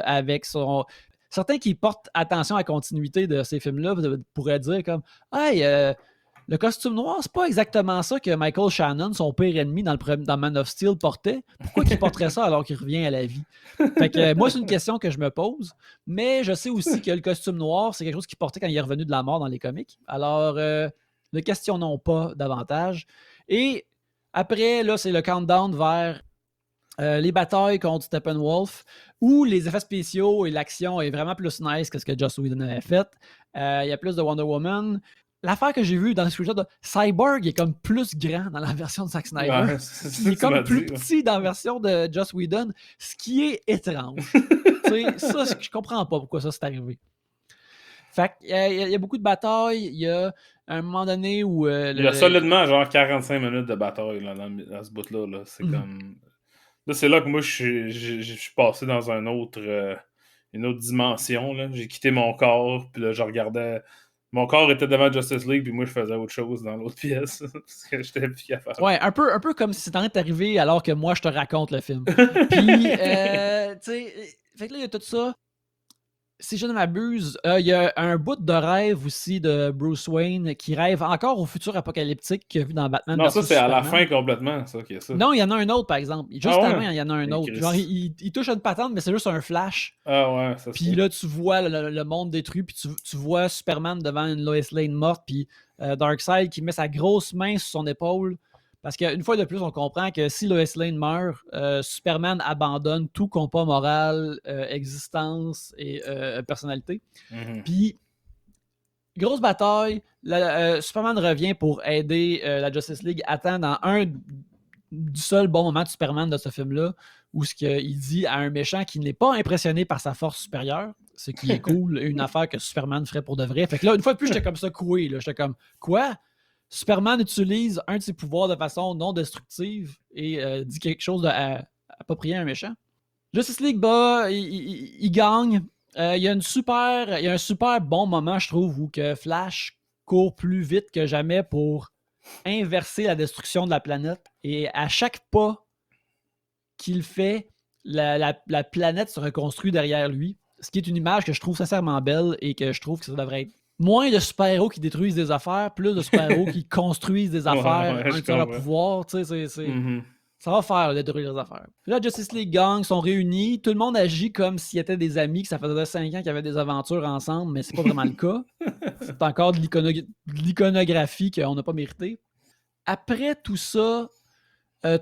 Speaker 1: avec son... Certains qui portent attention à la continuité de ces films-là pourraient dire comme « Hey, le costume noir, c'est pas exactement ça que Michael Shannon, son pire ennemi dans Man of Steel, portait. Pourquoi il porterait ça alors qu'il revient à la vie? » Fait que moi, c'est une question que je me pose, mais je sais aussi que le costume noir, c'est quelque chose qu'il portait quand il est revenu de la mort dans les comics. Alors, ne questionnons pas davantage. Et après, là, c'est le countdown vers les batailles contre Steppenwolf, où les effets spéciaux et l'action est vraiment plus nice que ce que Joss Whedon avait fait. Il y a plus de Wonder Woman. L'affaire que j'ai vue dans le screenshot de Cyborg est comme plus grand dans la version de Zack Snyder.
Speaker 2: Ouais,
Speaker 1: il est comme plus petit dans la version de Joss Whedon, ce qui est étrange. Ça, je comprends pas pourquoi ça s'est arrivé. Fait qu'il y a beaucoup de batailles. Il y a un moment donné où...
Speaker 2: il y a solidement genre 45 minutes de bataille là, dans ce bout-là. Là. C'est comme... Là, c'est là que moi, je suis passé dans une autre dimension. Là. J'ai quitté mon corps, puis là, je regardais... Mon corps était devant Justice League, puis moi, je faisais autre chose dans l'autre pièce. Parce que j'étais plus capable.
Speaker 1: Ouais, un peu comme si c'était en train d'arriver alors que moi, je te raconte le film. Puis, tu sais, fait que là, il y a tout ça. Si je ne m'abuse, il y a un bout de rêve aussi de Bruce Wayne qui rêve encore au futur apocalyptique qu'il a vu dans Batman.
Speaker 2: Non, ça, c'est Superman. À la fin complètement, ça, qui est ça.
Speaker 1: Non, il y en a un autre, par exemple. Juste avant, il y en a un autre. Genre, il touche à une patente, mais c'est juste un flash.
Speaker 2: Ah ouais, ça.
Speaker 1: Puis là, tu vois le monde détruit, puis tu vois Superman devant une Lois Lane morte, puis Darkseid qui met sa grosse main sur son épaule. Parce qu'une fois de plus, on comprend que si Lois Lane meurt, Superman abandonne tout compas moral, existence et personnalité. Puis, grosse bataille, Superman revient pour aider la Justice League à temps dans un du seul bon moment de Superman de ce film-là, où il dit à un méchant qui n'est pas impressionné par sa force supérieure, ce qui est cool, une affaire que Superman ferait pour de vrai. Fait que là, une fois de plus, j'étais comme ça coué. J'étais comme, quoi? Superman utilise un de ses pouvoirs de façon non destructive et dit quelque chose d'approprié à un méchant. Justice League bat, il gagne. Il y a un super bon moment, je trouve, où que Flash court plus vite que jamais pour inverser la destruction de la planète. Et à chaque pas qu'il fait, la planète se reconstruit derrière lui. Ce qui est une image que je trouve sincèrement belle et que je trouve que ça devrait être moins de super-héros qui détruisent des affaires, plus de super-héros qui construisent des affaires, un leur pouvoir. Tu sais, ça va faire détruire les affaires. Puis là, Justice League Gang sont réunis. Tout le monde agit comme s'ils étaient des amis, que ça faisait 5 ans qu'ils avaient des aventures ensemble, mais c'est pas vraiment le cas. C'est encore de l'iconographie qu'on n'a pas mérité. Après tout ça,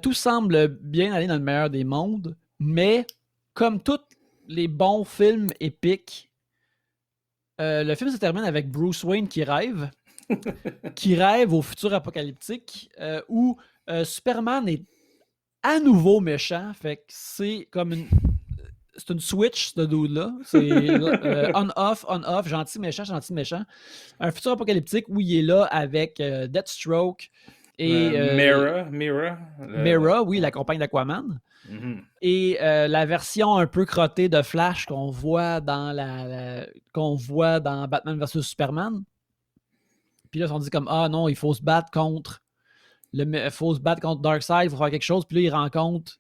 Speaker 1: tout semble bien aller dans le meilleur des mondes, mais comme tous les bons films épiques, le film se termine avec Bruce Wayne qui rêve au futur apocalyptique, où Superman est à nouveau méchant. Fait que c'est comme c'est une switch, ce dude-là. C'est on-off, gentil, méchant. Un futur apocalyptique où il est là avec Deathstroke Et
Speaker 2: Mera,
Speaker 1: oui, la compagne d'Aquaman.
Speaker 2: Mm-hmm.
Speaker 1: Et la version un peu crottée de Flash qu'on voit dans Batman vs Superman. Puis là, ils se sont dit comme ah non, il faut se battre contre Darkseid, il faut faire quelque chose. Puis là, ils rencontrent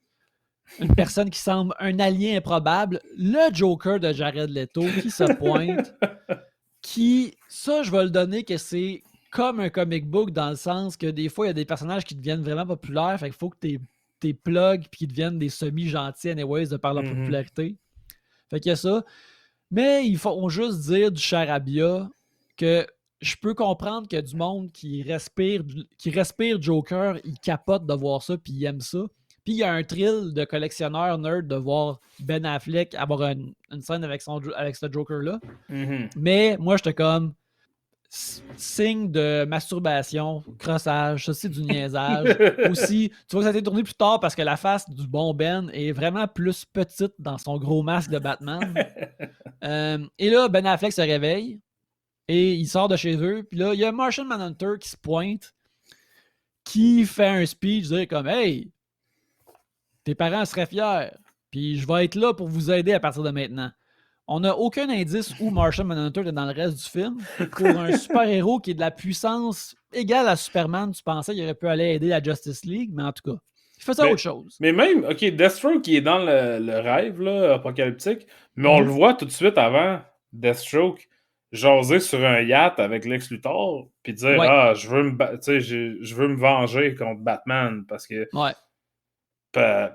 Speaker 1: une personne qui semble un alien improbable, le Joker de Jared Leto, qui se pointe. Ça, je vais le donner que c'est comme un comic book dans le sens que des fois, il y a des personnages qui deviennent vraiment populaires. Fait qu'il faut que t'es plugs puis qu'ils deviennent des semi-gentils anyways de par leur popularité. Fait qu'il y a ça. Mais ils font juste dire du charabia que je peux comprendre qu'il y a du monde qui respire Joker, il capote de voir ça puis il aime ça. Puis il y a un thrill de collectionneur nerd de voir Ben Affleck avoir une scène avec ce Joker-là.
Speaker 2: Mm-hmm.
Speaker 1: Mais moi, j'étais comme signe de masturbation, crossage, ça c'est du niaisage. Aussi, tu vois que ça a été tourné plus tard parce que la face du bon Ben est vraiment plus petite dans son gros masque de Batman. Et là, Ben Affleck se réveille et il sort de chez eux. Puis là, il y a Martian Manhunter qui se pointe, qui fait un speech, dire comme hey, tes parents seraient fiers, puis je vais être là pour vous aider à partir de maintenant. On n'a aucun indice où Martian Manhunter est dans le reste du film. Pour un super-héros qui est de la puissance égale à Superman, tu pensais qu'il aurait pu aller aider la Justice League, mais en tout cas, il faisait autre chose.
Speaker 2: Mais même, OK, Deathstroke qui est dans le rêve là, apocalyptique, mais on le voit tout de suite avant Deathstroke jaser sur un yacht avec Lex Luthor, puis dire ah, je veux me venger contre Batman parce que.
Speaker 1: Ouais.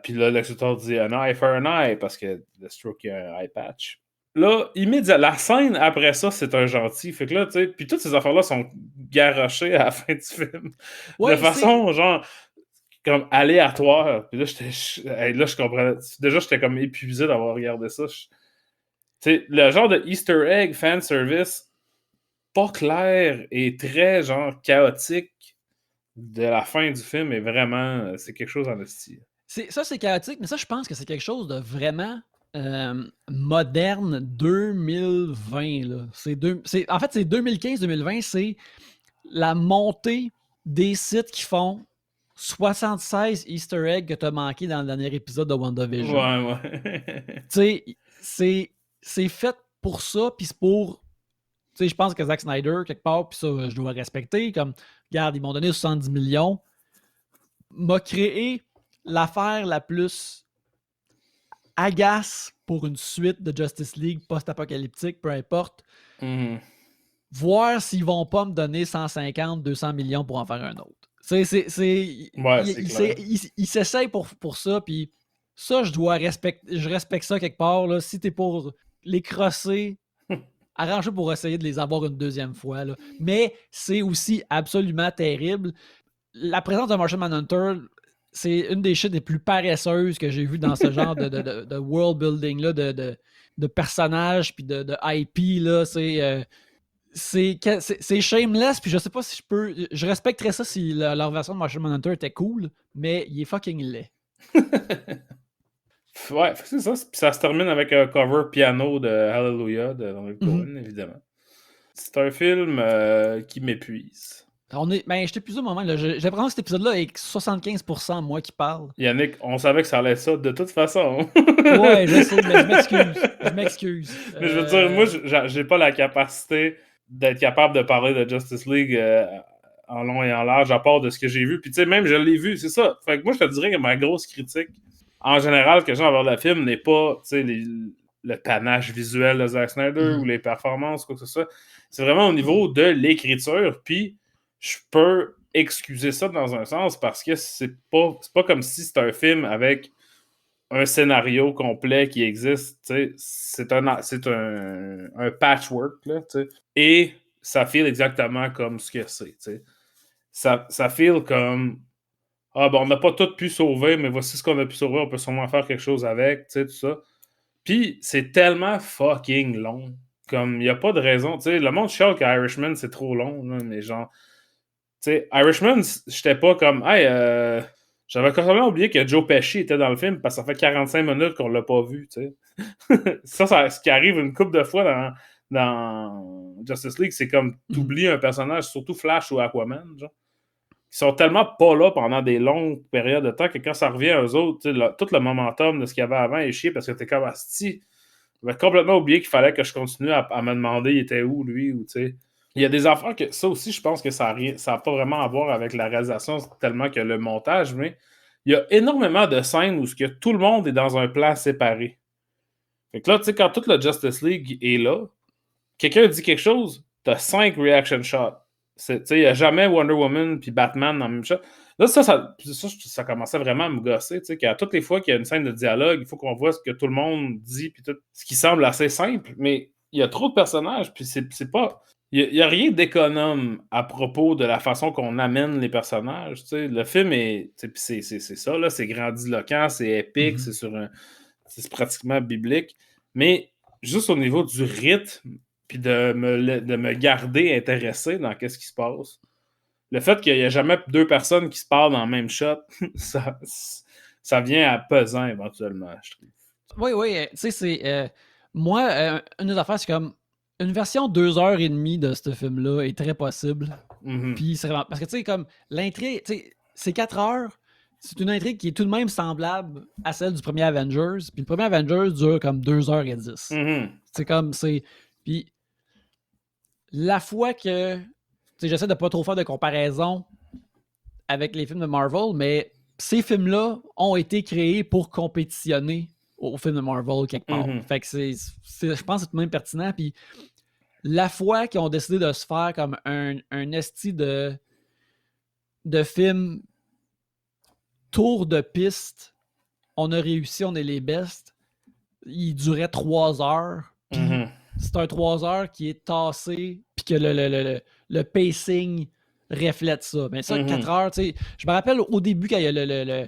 Speaker 2: Puis là, Lex Luthor dit an eye for an eye parce que Deathstroke a un eye patch. Là, immédiatement, la scène après ça, c'est un gentil. Fait que là, tu sais, puis toutes ces affaires-là sont garochées à la fin du film. De façon, genre, comme aléatoire. Puis là, je comprenais. Déjà, j'étais comme épuisé d'avoir regardé ça. Tu sais, le genre de Easter egg fan service pas clair et très, genre, chaotique de la fin du film est vraiment. C'est quelque chose en esti.
Speaker 1: Ça, c'est chaotique, mais ça, je pense que c'est quelque chose de vraiment moderne 2020. Là. En fait, c'est 2015-2020, c'est la montée des sites qui font 76 Easter eggs que tu as manqué dans le dernier épisode de WandaVision.
Speaker 2: Ouais.
Speaker 1: Tu sais, c'est fait pour ça, puis c'est pour. Tu sais, je pense que Zack Snyder, quelque part, puis ça, je dois respecter. Comme, regarde, ils m'ont donné 70 millions. M'a créé l'affaire la plus agace pour une suite de Justice League post-apocalyptique, peu importe.
Speaker 2: Mm-hmm.
Speaker 1: Voir s'ils vont pas me donner 150, 200 millions pour en faire un autre. Il s'essaye pour ça, puis ça, je respecte ça quelque part. Là. Si t'es pour les crosser, arrange pour essayer de les avoir une deuxième fois. Là. Mais c'est aussi absolument terrible. La présence de Martian Manhunter, c'est une des shit les plus paresseuses que j'ai vues dans ce genre de world building là, de personnages puis de IP là. C'est shameless, puis je sais pas si je respecterais ça si leur version de Martian Manhunter était cool, mais il est fucking laid.
Speaker 2: Ouais, c'est ça. Puis ça se termine avec un cover piano de Hallelujah de Ronald Cohen, évidemment. C'est un film qui m'épuise.
Speaker 1: Je t'ai plus au moment. J'ai l'impression que cet épisode-là est 75% moi qui parle.
Speaker 2: Yannick, on savait que ça allait ça de toute façon.
Speaker 1: Ouais, je sais, mais je m'excuse.
Speaker 2: Mais je veux dire, moi, j'ai pas la capacité d'être capable de parler de Justice League en long et en large, à part de ce que j'ai vu. Puis tu sais, même je l'ai vu, c'est ça. Fait que moi, je te dirais que ma grosse critique, en général, que j'ai envers le film n'est pas, tu sais, le panache visuel de Zack Snyder ou les performances, quoi que ce soit. C'est vraiment au niveau de l'écriture. Puis je peux excuser ça dans un sens parce que c'est pas comme si c'était un film avec un scénario complet qui existe. C'est un patchwork. Là, et ça feel exactement comme ce que c'est. Ça feel comme ah ben on n'a pas tout pu sauver, mais voici ce qu'on a pu sauver, on peut sûrement faire quelque chose avec, tout ça. Puis c'est tellement fucking long. Comme il n'y a pas de raison. Le monde chiale qu'Irishman c'est trop long, là, mais genre. Irishman, j'étais pas comme hey, j'avais complètement oublié que Joe Pesci était dans le film parce que ça fait 45 minutes qu'on l'a pas vu. Ça, ce qui arrive une couple de fois dans Justice League, c'est comme t'oublies un personnage, surtout Flash ou Aquaman. Genre. qui sont tellement pas là pendant des longues périodes de temps que quand ça revient à eux autres, tout le momentum de ce qu'il y avait avant est chier parce que t'es comme asti. J'avais complètement oublié qu'il fallait que je continue à me demander il était où lui ou tu sais. Il y a des affaires que ça aussi, je pense que ça n'a pas vraiment à voir avec la réalisation tellement que le montage, mais il y a énormément de scènes où que tout le monde est dans un plan séparé. Fait que là, tu sais, quand toute la Justice League est là, quelqu'un dit quelque chose, t'as 5 reaction shots. Il n'y a jamais Wonder Woman puis Batman dans le même shot. Là, ça commençait vraiment à me gosser, tu sais, qu'à toutes les fois qu'il y a une scène de dialogue, il faut qu'on voit ce que tout le monde dit, puis tout, ce qui semble assez simple, mais il y a trop de personnages, puis c'est pas... Il n'y a rien d'économe à propos de la façon qu'on amène les personnages, tu sais. Le film est... C'est ça, là, c'est grandiloquent, c'est épique, c'est pratiquement biblique, mais juste au niveau du rythme, puis de me garder intéressé dans ce qui se passe, le fait qu'il n'y ait jamais deux personnes qui se parlent dans le même shot, ça vient à pesant éventuellement, je trouve.
Speaker 1: Oui, tu sais, c'est... moi, une des affaires, c'est comme... Une version 2h30 de ce film-là est très possible.
Speaker 2: Mm-hmm.
Speaker 1: Puis c'est vraiment... Parce que, tu sais, comme, l'intrigue... Tu sais, c'est 4 heures... C'est une intrigue qui est tout de même semblable à celle du premier Avengers. Puis le premier Avengers dure comme 2h10.
Speaker 2: Mm-hmm.
Speaker 1: C'est comme, c'est... Puis la fois que... J'essaie de pas trop faire de comparaison avec les films de Marvel, mais ces films-là ont été créés pour compétitionner aux films de Marvel quelque part.
Speaker 2: Mm-hmm.
Speaker 1: Fait que je pense que c'est tout de même pertinent. Puis la fois qu'ils ont décidé de se faire comme un esti de film tour de piste, on a réussi, on est les best. Il durait 3 heures. Puis c'est un 3 heures qui est tassé, puis que le pacing reflète ça. Mais ça, 4 heures, tu sais. Je me rappelle au début, quand il y a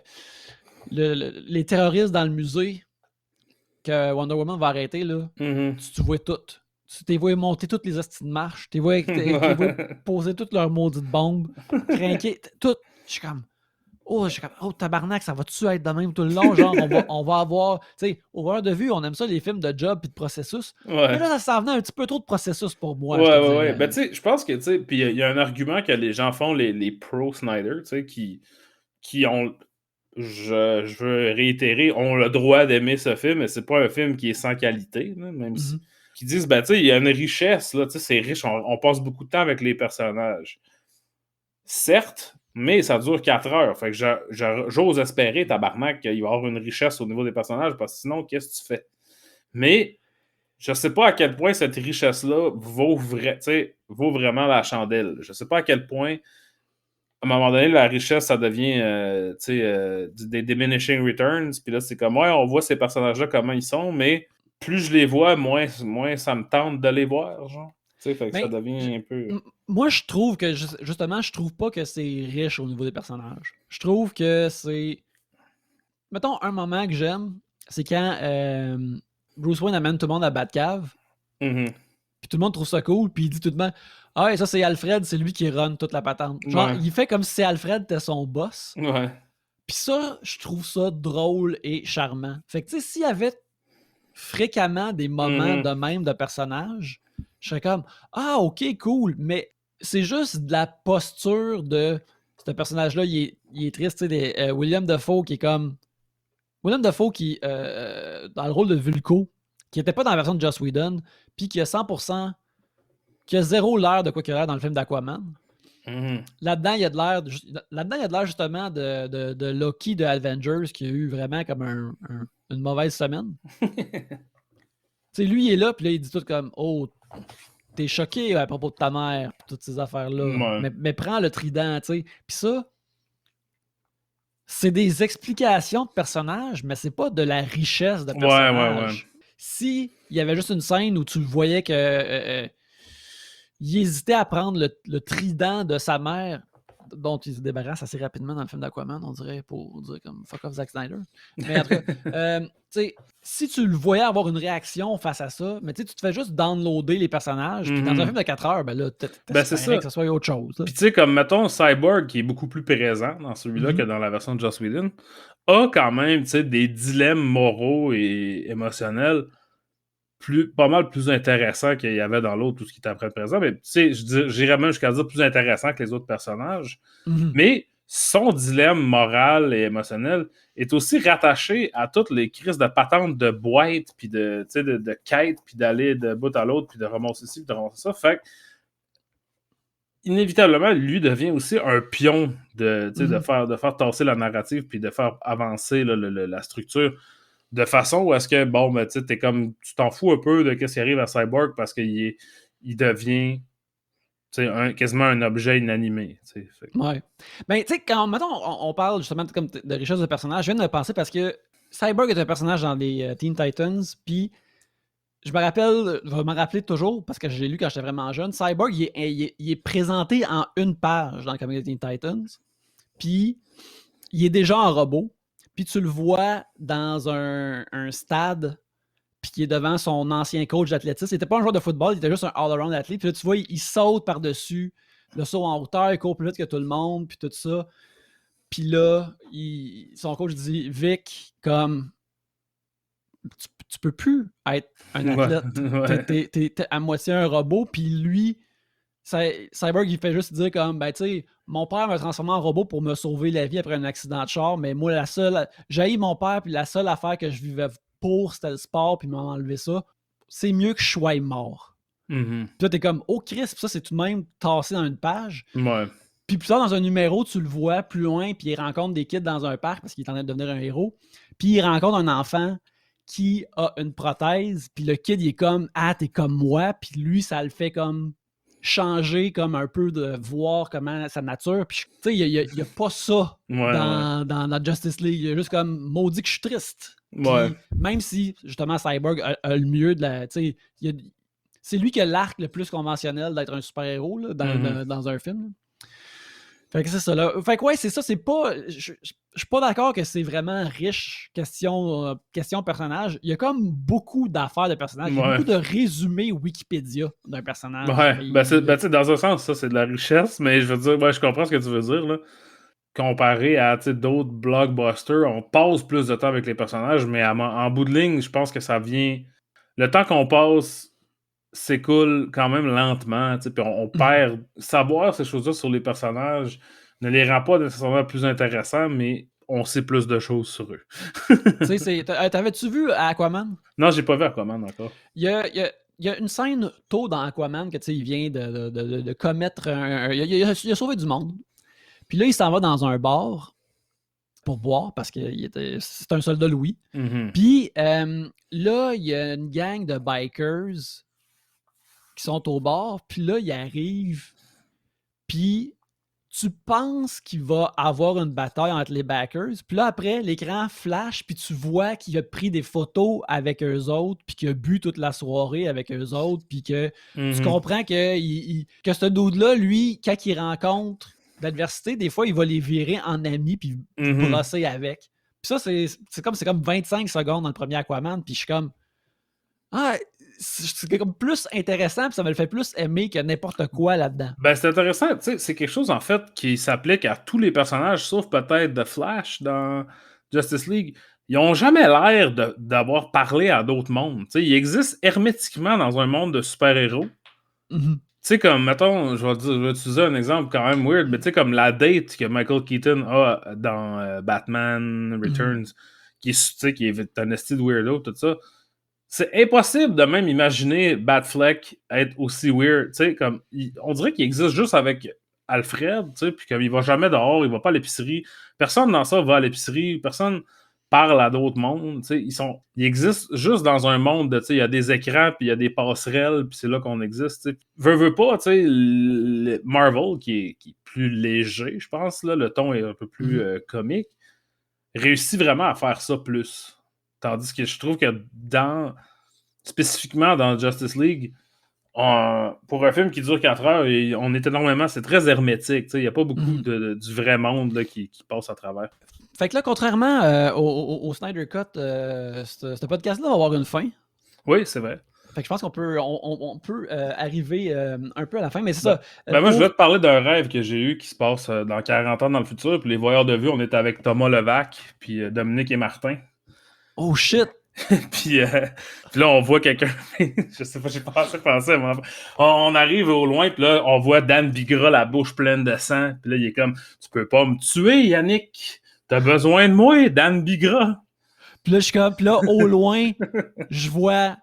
Speaker 1: les terroristes dans le musée, que Wonder Woman va arrêter, là, tu vois tout. Tu t'es vu monter toutes les hosties de marche, t'es vu poser toutes leurs maudites bombes, craquer, tout. Je suis comme, oh tabarnak, ça va-tu être de même tout le long? Genre, on va avoir, tu sais, au voir de vue, on aime ça, les films de job et de processus.
Speaker 2: Ouais.
Speaker 1: Mais là, ça venait un petit peu trop de processus pour moi.
Speaker 2: Ouais. Ben, tu sais, je pense que, tu sais, puis il y a un argument que les gens font, les pro-Snyder, tu sais, qui ont, je veux réitérer, ont le droit d'aimer ce film, mais c'est pas un film qui est sans qualité, là, même si. Qui disent, ben, tu sais, il y a une richesse, là, tu sais, c'est riche, on passe beaucoup de temps avec les personnages. Certes, mais ça dure 4 heures. Fait que j'ose espérer, tabarnak, qu'il va y avoir une richesse au niveau des personnages, parce que sinon, qu'est-ce que tu fais? Mais je sais pas à quel point cette richesse-là vaut vraiment la chandelle. Je sais pas à quel point, à un moment donné, la richesse, ça devient des diminishing returns. Puis là, c'est comme, ouais, on voit ces personnages-là, comment ils sont, mais plus je les vois, moins ça me tente de les voir, genre. Fait que ça devient un peu...
Speaker 1: Moi, je trouve que, justement, je trouve pas que c'est riche au niveau des personnages. Je trouve que c'est... Mettons, un moment que j'aime, c'est quand Bruce Wayne amène tout le monde à Batcave, puis tout le monde trouve ça cool, puis il dit tout de même, ah ouais, ça c'est Alfred, c'est lui qui run toute la patente. Genre, il fait comme si Alfred était son boss.
Speaker 2: Ouais.
Speaker 1: Puis ça, je trouve ça drôle et charmant. Fait que, tu sais, s'il y avait fréquemment des moments de même de personnages, je serais comme, ah, ok, cool, mais c'est juste de la posture de ce personnage-là, il est triste, tu sais, William Dafoe qui est comme... William Dafoe qui, dans le rôle de Vulko, qui était pas dans la version de Joss Whedon, puis qui a 100%, qui a zéro l'air de quoi qu'il a l'air dans le film d'Aquaman. Là-dedans, il y a de l'air justement de Loki de Avengers qui a eu vraiment comme une mauvaise semaine. Tu sais, lui, il est là, puis là, il dit tout comme, oh, t'es choqué à propos de ta mère, pis toutes ces affaires-là.
Speaker 2: Ouais.
Speaker 1: Mais prends le trident, tu sais. Puis ça, c'est des explications de personnages, mais c'est pas de la richesse de personnages.
Speaker 2: Ouais.
Speaker 1: Si il y avait juste une scène où tu voyais que il hésitait à prendre le trident de sa mère, dont il se débarrasse assez rapidement dans le film d'Aquaman, on dirait, pour dire comme fuck off Zack Snyder. Mais en tout cas, tu sais, si tu le voyais avoir une réaction face à ça, mais tu te fais juste downloader les personnages, puis dans un film de 4 heures, ben là,
Speaker 2: c'est ça.
Speaker 1: que ce soit autre chose.
Speaker 2: Puis tu sais, comme mettons Cyborg, qui est beaucoup plus présent dans celui-là que dans la version de Joss Whedon, a quand même, tu sais, des dilemmes moraux et émotionnels pas mal plus intéressant qu'il y avait dans l'autre, tout ce qui était après présent. Mais tu sais, j'irais même jusqu'à dire plus intéressant que les autres personnages.
Speaker 1: Mhm.
Speaker 2: Mais son dilemme moral et émotionnel est aussi rattaché à toutes les crises de patentes de boîte, puis de quête, puis d'aller de bout à l'autre, puis de ramasser ci, puis de ramasser ça. Fait que, inévitablement, lui devient aussi un pion de faire tasser la narrative, puis de faire avancer là, la structure de façon où est-ce que, bon, ben, tu t'en fous un peu de ce qui arrive à Cyborg parce qu'il devient quasiment un objet inanimé.
Speaker 1: Ouais. Ben, tu sais, quand mettons, on parle justement comme de richesse de personnage, je viens de penser parce que Cyborg est un personnage dans les Teen Titans, puis je vais me rappeler toujours, parce que je l'ai lu quand j'étais vraiment jeune, Cyborg, il est présenté en une page dans le comic des Teen Titans, puis il est déjà en robot, puis tu le vois dans un stade, puis qui est devant son ancien coach d'athlétisme. Il n'était pas un joueur de football, il était juste un all-around athlète. Puis là, tu vois, il saute par-dessus le saut en hauteur, il court plus vite que tout le monde, puis tout ça. Puis là, son coach dit, Vic, comme, tu peux plus être un athlète.
Speaker 2: Ouais.
Speaker 1: T'es à moitié un robot, puis lui, Cyborg, il fait juste dire comme, ben, tu sais, mon père m'a transformé en robot pour me sauver la vie après un accident de char, mais moi, j'haïs mon père, puis la seule affaire que je vivais pour, c'était le sport, puis il m'a enlevé ça. C'est mieux que je sois mort.
Speaker 2: Mm-hmm.
Speaker 1: Puis là, t'es comme, oh Christ, puis ça, c'est tout de même tassé dans une page.
Speaker 2: Ouais.
Speaker 1: Puis plus tard, dans un numéro, tu le vois plus loin, puis il rencontre des kids dans un parc parce qu'il est en train de devenir un héros. Puis il rencontre un enfant qui a une prothèse, puis le kid, il est comme, ah, t'es comme moi, puis lui, ça le fait comme changer, comme un peu de voir comment sa nature. Puis tu sais, il y a pas ça dans la Justice League. Il y a juste comme, maudit que je suis triste.
Speaker 2: Ouais.
Speaker 1: Puis même si, justement, Cyborg a le mieux de la. Tu sais, c'est lui qui a l'arc le plus conventionnel d'être un super-héros là, dans un film. Là. Fait que c'est ça là. Fait que ouais, c'est ça, c'est pas. Je suis pas d'accord que c'est vraiment riche question personnage. Il y a comme beaucoup d'affaires de personnages. Il y a beaucoup de résumés Wikipédia d'un personnage.
Speaker 2: Ouais. Ben, dans un sens, ça, c'est de la richesse, mais je veux dire, ouais, je comprends ce que tu veux dire, là. Comparé à d'autres blockbusters, on passe plus de temps avec les personnages, mais en bout de ligne, je pense que ça vient. Le temps qu'on passe s'écoule quand même lentement, puis on perd. Savoir ces choses-là sur les personnages ne les rend pas nécessairement plus intéressants, mais on sait plus de choses sur eux.
Speaker 1: T'avais-tu vu Aquaman?
Speaker 2: Non, j'ai pas vu Aquaman encore.
Speaker 1: Il y a une scène tôt dans Aquaman que il vient de commettre il a sauvé du monde. Puis là, il s'en va dans un bar pour boire parce que c'est un soldat Louis.
Speaker 2: Mm-hmm.
Speaker 1: Puis là, il y a une gang de bikers qui sont au bar. Puis là, ils arrivent. Puis tu penses qu'il va avoir une bataille entre les backers. Puis là, après, l'écran flash, puis tu vois qu'il a pris des photos avec eux autres, puis qu'il a bu toute la soirée avec eux autres, puis que tu comprends que ce dude-là, lui, quand il rencontre l'adversité, des fois, il va les virer en amis, puis brosser avec. Puis ça, c'est comme 25 secondes dans le premier Aquaman, puis je suis comme... Ah, c'est comme plus intéressant, puis ça me le fait plus aimer que n'importe quoi là-dedans.
Speaker 2: Ben, c'est intéressant, tu sais, c'est quelque chose, en fait, qui s'applique à tous les personnages, sauf peut-être The Flash dans Justice League. Ils ont jamais l'air d'avoir parlé à d'autres mondes. Tu sais, ils existent hermétiquement dans un monde de super-héros.
Speaker 1: Mm-hmm.
Speaker 2: Tu sais, comme, mettons, je vais utiliser un exemple quand même weird, mais tu sais, comme la date que Michael Keaton a dans Batman Returns, qui est un esti de weirdo, tout ça. C'est impossible de même imaginer Batfleck être aussi weird. Tu sais, comme, on dirait qu'il existe juste avec Alfred, tu sais, puis comme il va jamais dehors, il va pas à l'épicerie. Personne dans ça va à l'épicerie, personne parle à d'autres mondes, tu sais, ils existent juste dans un monde de, tu sais, il y a des écrans, puis il y a des passerelles, puis c'est là qu'on existe, tu sais. Veux pas, tu sais, Marvel, qui est plus léger, je pense, là, le ton est un peu plus comique, réussit vraiment à faire ça plus. Tandis que je trouve que spécifiquement dans Justice League, pour un film qui dure 4 heures, on est énormément, c'est très hermétique. Il n'y a pas beaucoup du vrai monde là, qui passe à travers.
Speaker 1: Fait que là, contrairement au Snyder Cut, ce podcast-là va avoir une fin.
Speaker 2: Oui, c'est vrai.
Speaker 1: Fait que je pense qu'on peut, on peut arriver un peu à la fin, mais c'est ça.
Speaker 2: Moi, je voulais te parler d'un rêve que j'ai eu qui se passe dans 40 ans dans le futur. Puis les voyeurs de vue, on est avec Thomas Levac, puis Dominique et Martin.
Speaker 1: Oh shit!
Speaker 2: Puis là, on voit quelqu'un. Je sais pas, j'ai pas assez pensé. On arrive au loin, puis là, on voit Dan Bigra, la bouche pleine de sang. Puis là, il est comme, tu peux pas me tuer, Yannick. T'as besoin de moi, Dan Bigra.
Speaker 1: Puis là, je suis comme, puis là, au loin, je vois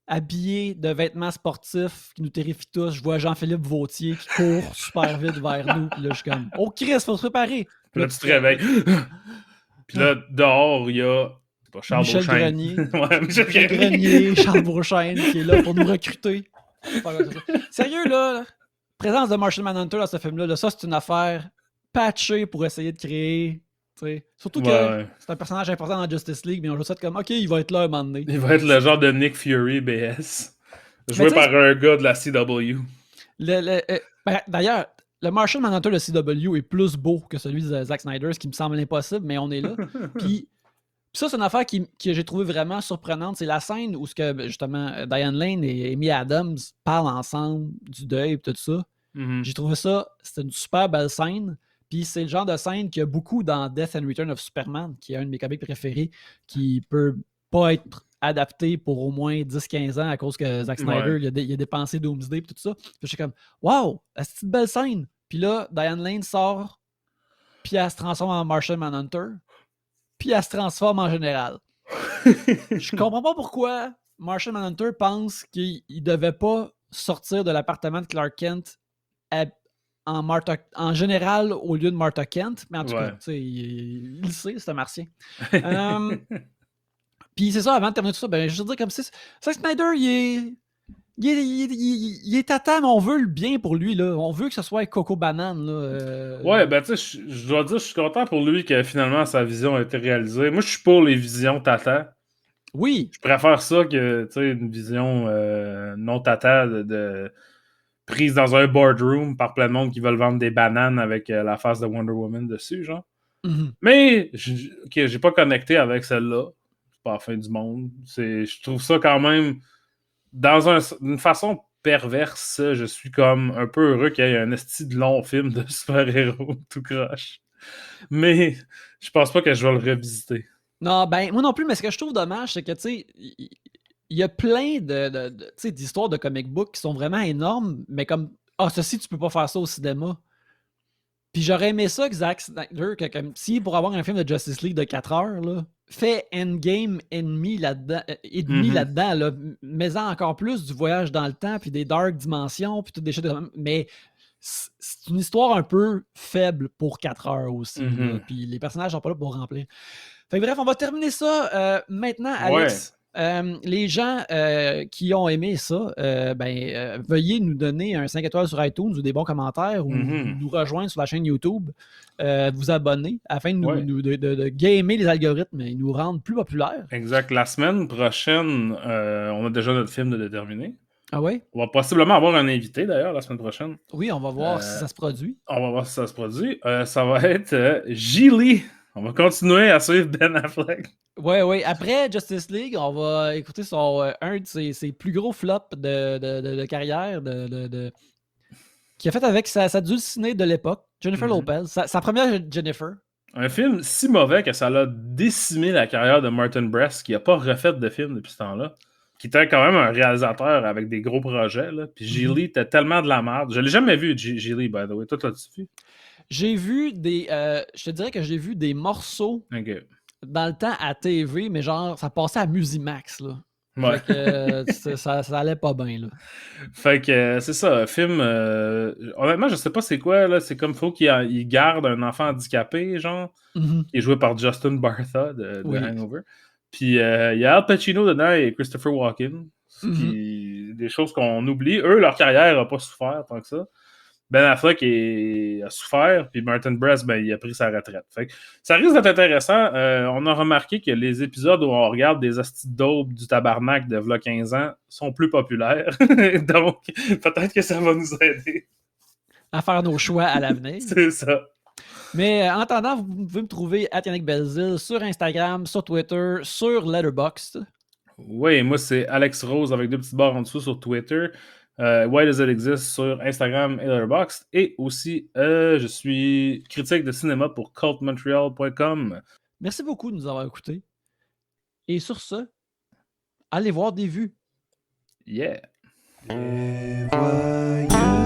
Speaker 1: habillé de vêtements sportifs qui nous terrifient tous. Je vois Jean-Philippe Vautier qui court super vite vers nous. Puis là, je suis comme, oh Chris, faut se préparer.
Speaker 2: Puis là, tu te réveilles. Puis là, dehors, il y a Charles
Speaker 1: Michel
Speaker 2: Beauchesne.
Speaker 1: Grenier.
Speaker 2: Ouais,
Speaker 1: Michel Grenier, Charles Beauchesne qui est là pour nous recruter. Sérieux, là, présence de Martian Manhunter dans ce film-là, ça, c'est une affaire patchée pour essayer de créer. T'sais. Surtout que c'est un personnage important dans Justice League, mais on joue ça comme, OK, il va être là un moment donné.
Speaker 2: Il va être le genre de Nick Fury BS. Joué par un gars de la CW.
Speaker 1: D'ailleurs, le Martian Manhunter de CW est plus beau que celui de Zack Snyder, ce qui me semble impossible, mais on est là. Puis ça, c'est une affaire que j'ai trouvé vraiment surprenante. C'est la scène où justement Diane Lane et Amy Adams parlent ensemble du deuil et tout ça.
Speaker 2: Mm-hmm.
Speaker 1: J'ai trouvé ça, c'était une super belle scène. Puis c'est le genre de scène qu'il y a beaucoup dans Death and Return of Superman, qui est un de mes comics préférés, qui peut pas être adapté pour au moins 10-15 ans à cause que Zack Snyder il a dépensé Doomsday et tout ça. Puis je suis comme, wow, c'est une belle scène. Puis là, Diane Lane sort, puis elle se transforme en Martian Manhunter, puis elle se transforme en général. Je comprends pas pourquoi Martian Manhunter pense qu'il devait pas sortir de l'appartement de Clark Kent en général au lieu de Martha Kent, mais en tout cas, il le sait, c'est un martien. Puis c'est ça, avant de terminer tout ça, ben, je veux dire comme ça, Snyder, il est tata, mais on veut le bien pour lui, là. On veut que ce soit Coco Banane, là.
Speaker 2: Ouais, ben tu sais, je dois dire, je suis content pour lui que finalement sa vision a été réalisée. Moi, je suis pour les visions tata.
Speaker 1: Oui.
Speaker 2: Je préfère ça que, tu sais, une vision non tata prise dans un boardroom par plein de monde qui veulent vendre des bananes avec la face de Wonder Woman dessus, genre.
Speaker 1: Mm-hmm.
Speaker 2: Mais, j'ai pas connecté avec celle-là. C'est pas la fin du monde. Je trouve ça quand même, d'une façon perverse, je suis comme un peu heureux qu'il y ait un esti de long film de super-héros tout croche. Mais, je pense pas que je vais le revisiter.
Speaker 1: Non, ben, moi non plus, mais ce que je trouve dommage, c'est que, tu sais, il y a plein d'histoires de comic book qui sont vraiment énormes, mais comme, ceci, tu peux pas faire ça au cinéma. Puis j'aurais aimé ça que Zack Snyder, si pour avoir un film de Justice League de 4 heures, là, fait Endgame ennemi là-dedans, là, mais encore plus du voyage dans le temps, puis des dark dimensions, puis toutes des choses mais c'est une histoire un peu faible pour 4 heures aussi. Puis les personnages sont pas là pour remplir. Fait que bref, on va terminer ça maintenant, Alex. Les gens qui ont aimé ça, veuillez nous donner un 5 étoiles sur iTunes ou des bons commentaires ou nous rejoindre sur la chaîne YouTube, vous abonner afin de gamer les algorithmes et nous rendre plus populaires.
Speaker 2: Exact. La semaine prochaine, on a déjà notre film de déterminer.
Speaker 1: Ah oui?
Speaker 2: On va possiblement avoir un invité d'ailleurs la semaine prochaine.
Speaker 1: Oui, on va voir si ça se produit.
Speaker 2: On va voir si ça se produit. Ça va être Gilly. On va continuer à suivre Ben Affleck.
Speaker 1: Oui. Après Justice League, on va écouter un de ses plus gros flops de carrière qu'il a fait avec sa dulcinée de l'époque, Jennifer Lopez. Sa première Jennifer.
Speaker 2: Un film si mauvais que ça l'a décimé la carrière de Martin Brest, qui n'a pas refait de film depuis ce temps-là. Qui était quand même un réalisateur avec des gros projets. Là. Puis Gilly était tellement de la merde. Je l'ai jamais vu, Gilly, by the way. Toi, l'as-tu vu?
Speaker 1: J'ai vu je te dirais que j'ai vu des morceaux dans le temps à TV, mais genre, ça passait à Musimax, là.
Speaker 2: Ouais.
Speaker 1: Fait que ça allait pas bien, là.
Speaker 2: Fait que c'est ça, un film. Honnêtement, je sais pas c'est quoi, là. C'est comme faut qu'il garde un enfant handicapé, genre, qui est joué par Justin Bartha de Hangover. Puis il y a Al Pacino dedans et Christopher Walken. Des choses qu'on oublie. Eux, leur carrière n'a pas souffert tant que ça. Ben Affleck a souffert, puis Martin Brest, il a pris sa retraite. Fait que ça risque d'être intéressant. On a remarqué que les épisodes où on regarde des hosties d'aube du tabarnak de v'là 15 ans sont plus populaires. Donc, peut-être que ça va nous aider
Speaker 1: à faire nos choix à l'avenir.
Speaker 2: C'est ça.
Speaker 1: Mais en attendant, vous pouvez me trouver @Yannick Belzile sur Instagram, sur Twitter, sur Letterboxd.
Speaker 2: Oui, moi, c'est Alex Rose avec 2 petites barres en dessous sur Twitter. Why Does It Exist sur Instagram et Letterboxd. Et aussi, je suis critique de cinéma pour cultmontreal.com.
Speaker 1: Merci beaucoup de nous avoir écoutés. Et sur ce, allez voir des vues.
Speaker 2: Yeah.
Speaker 3: Les voyeux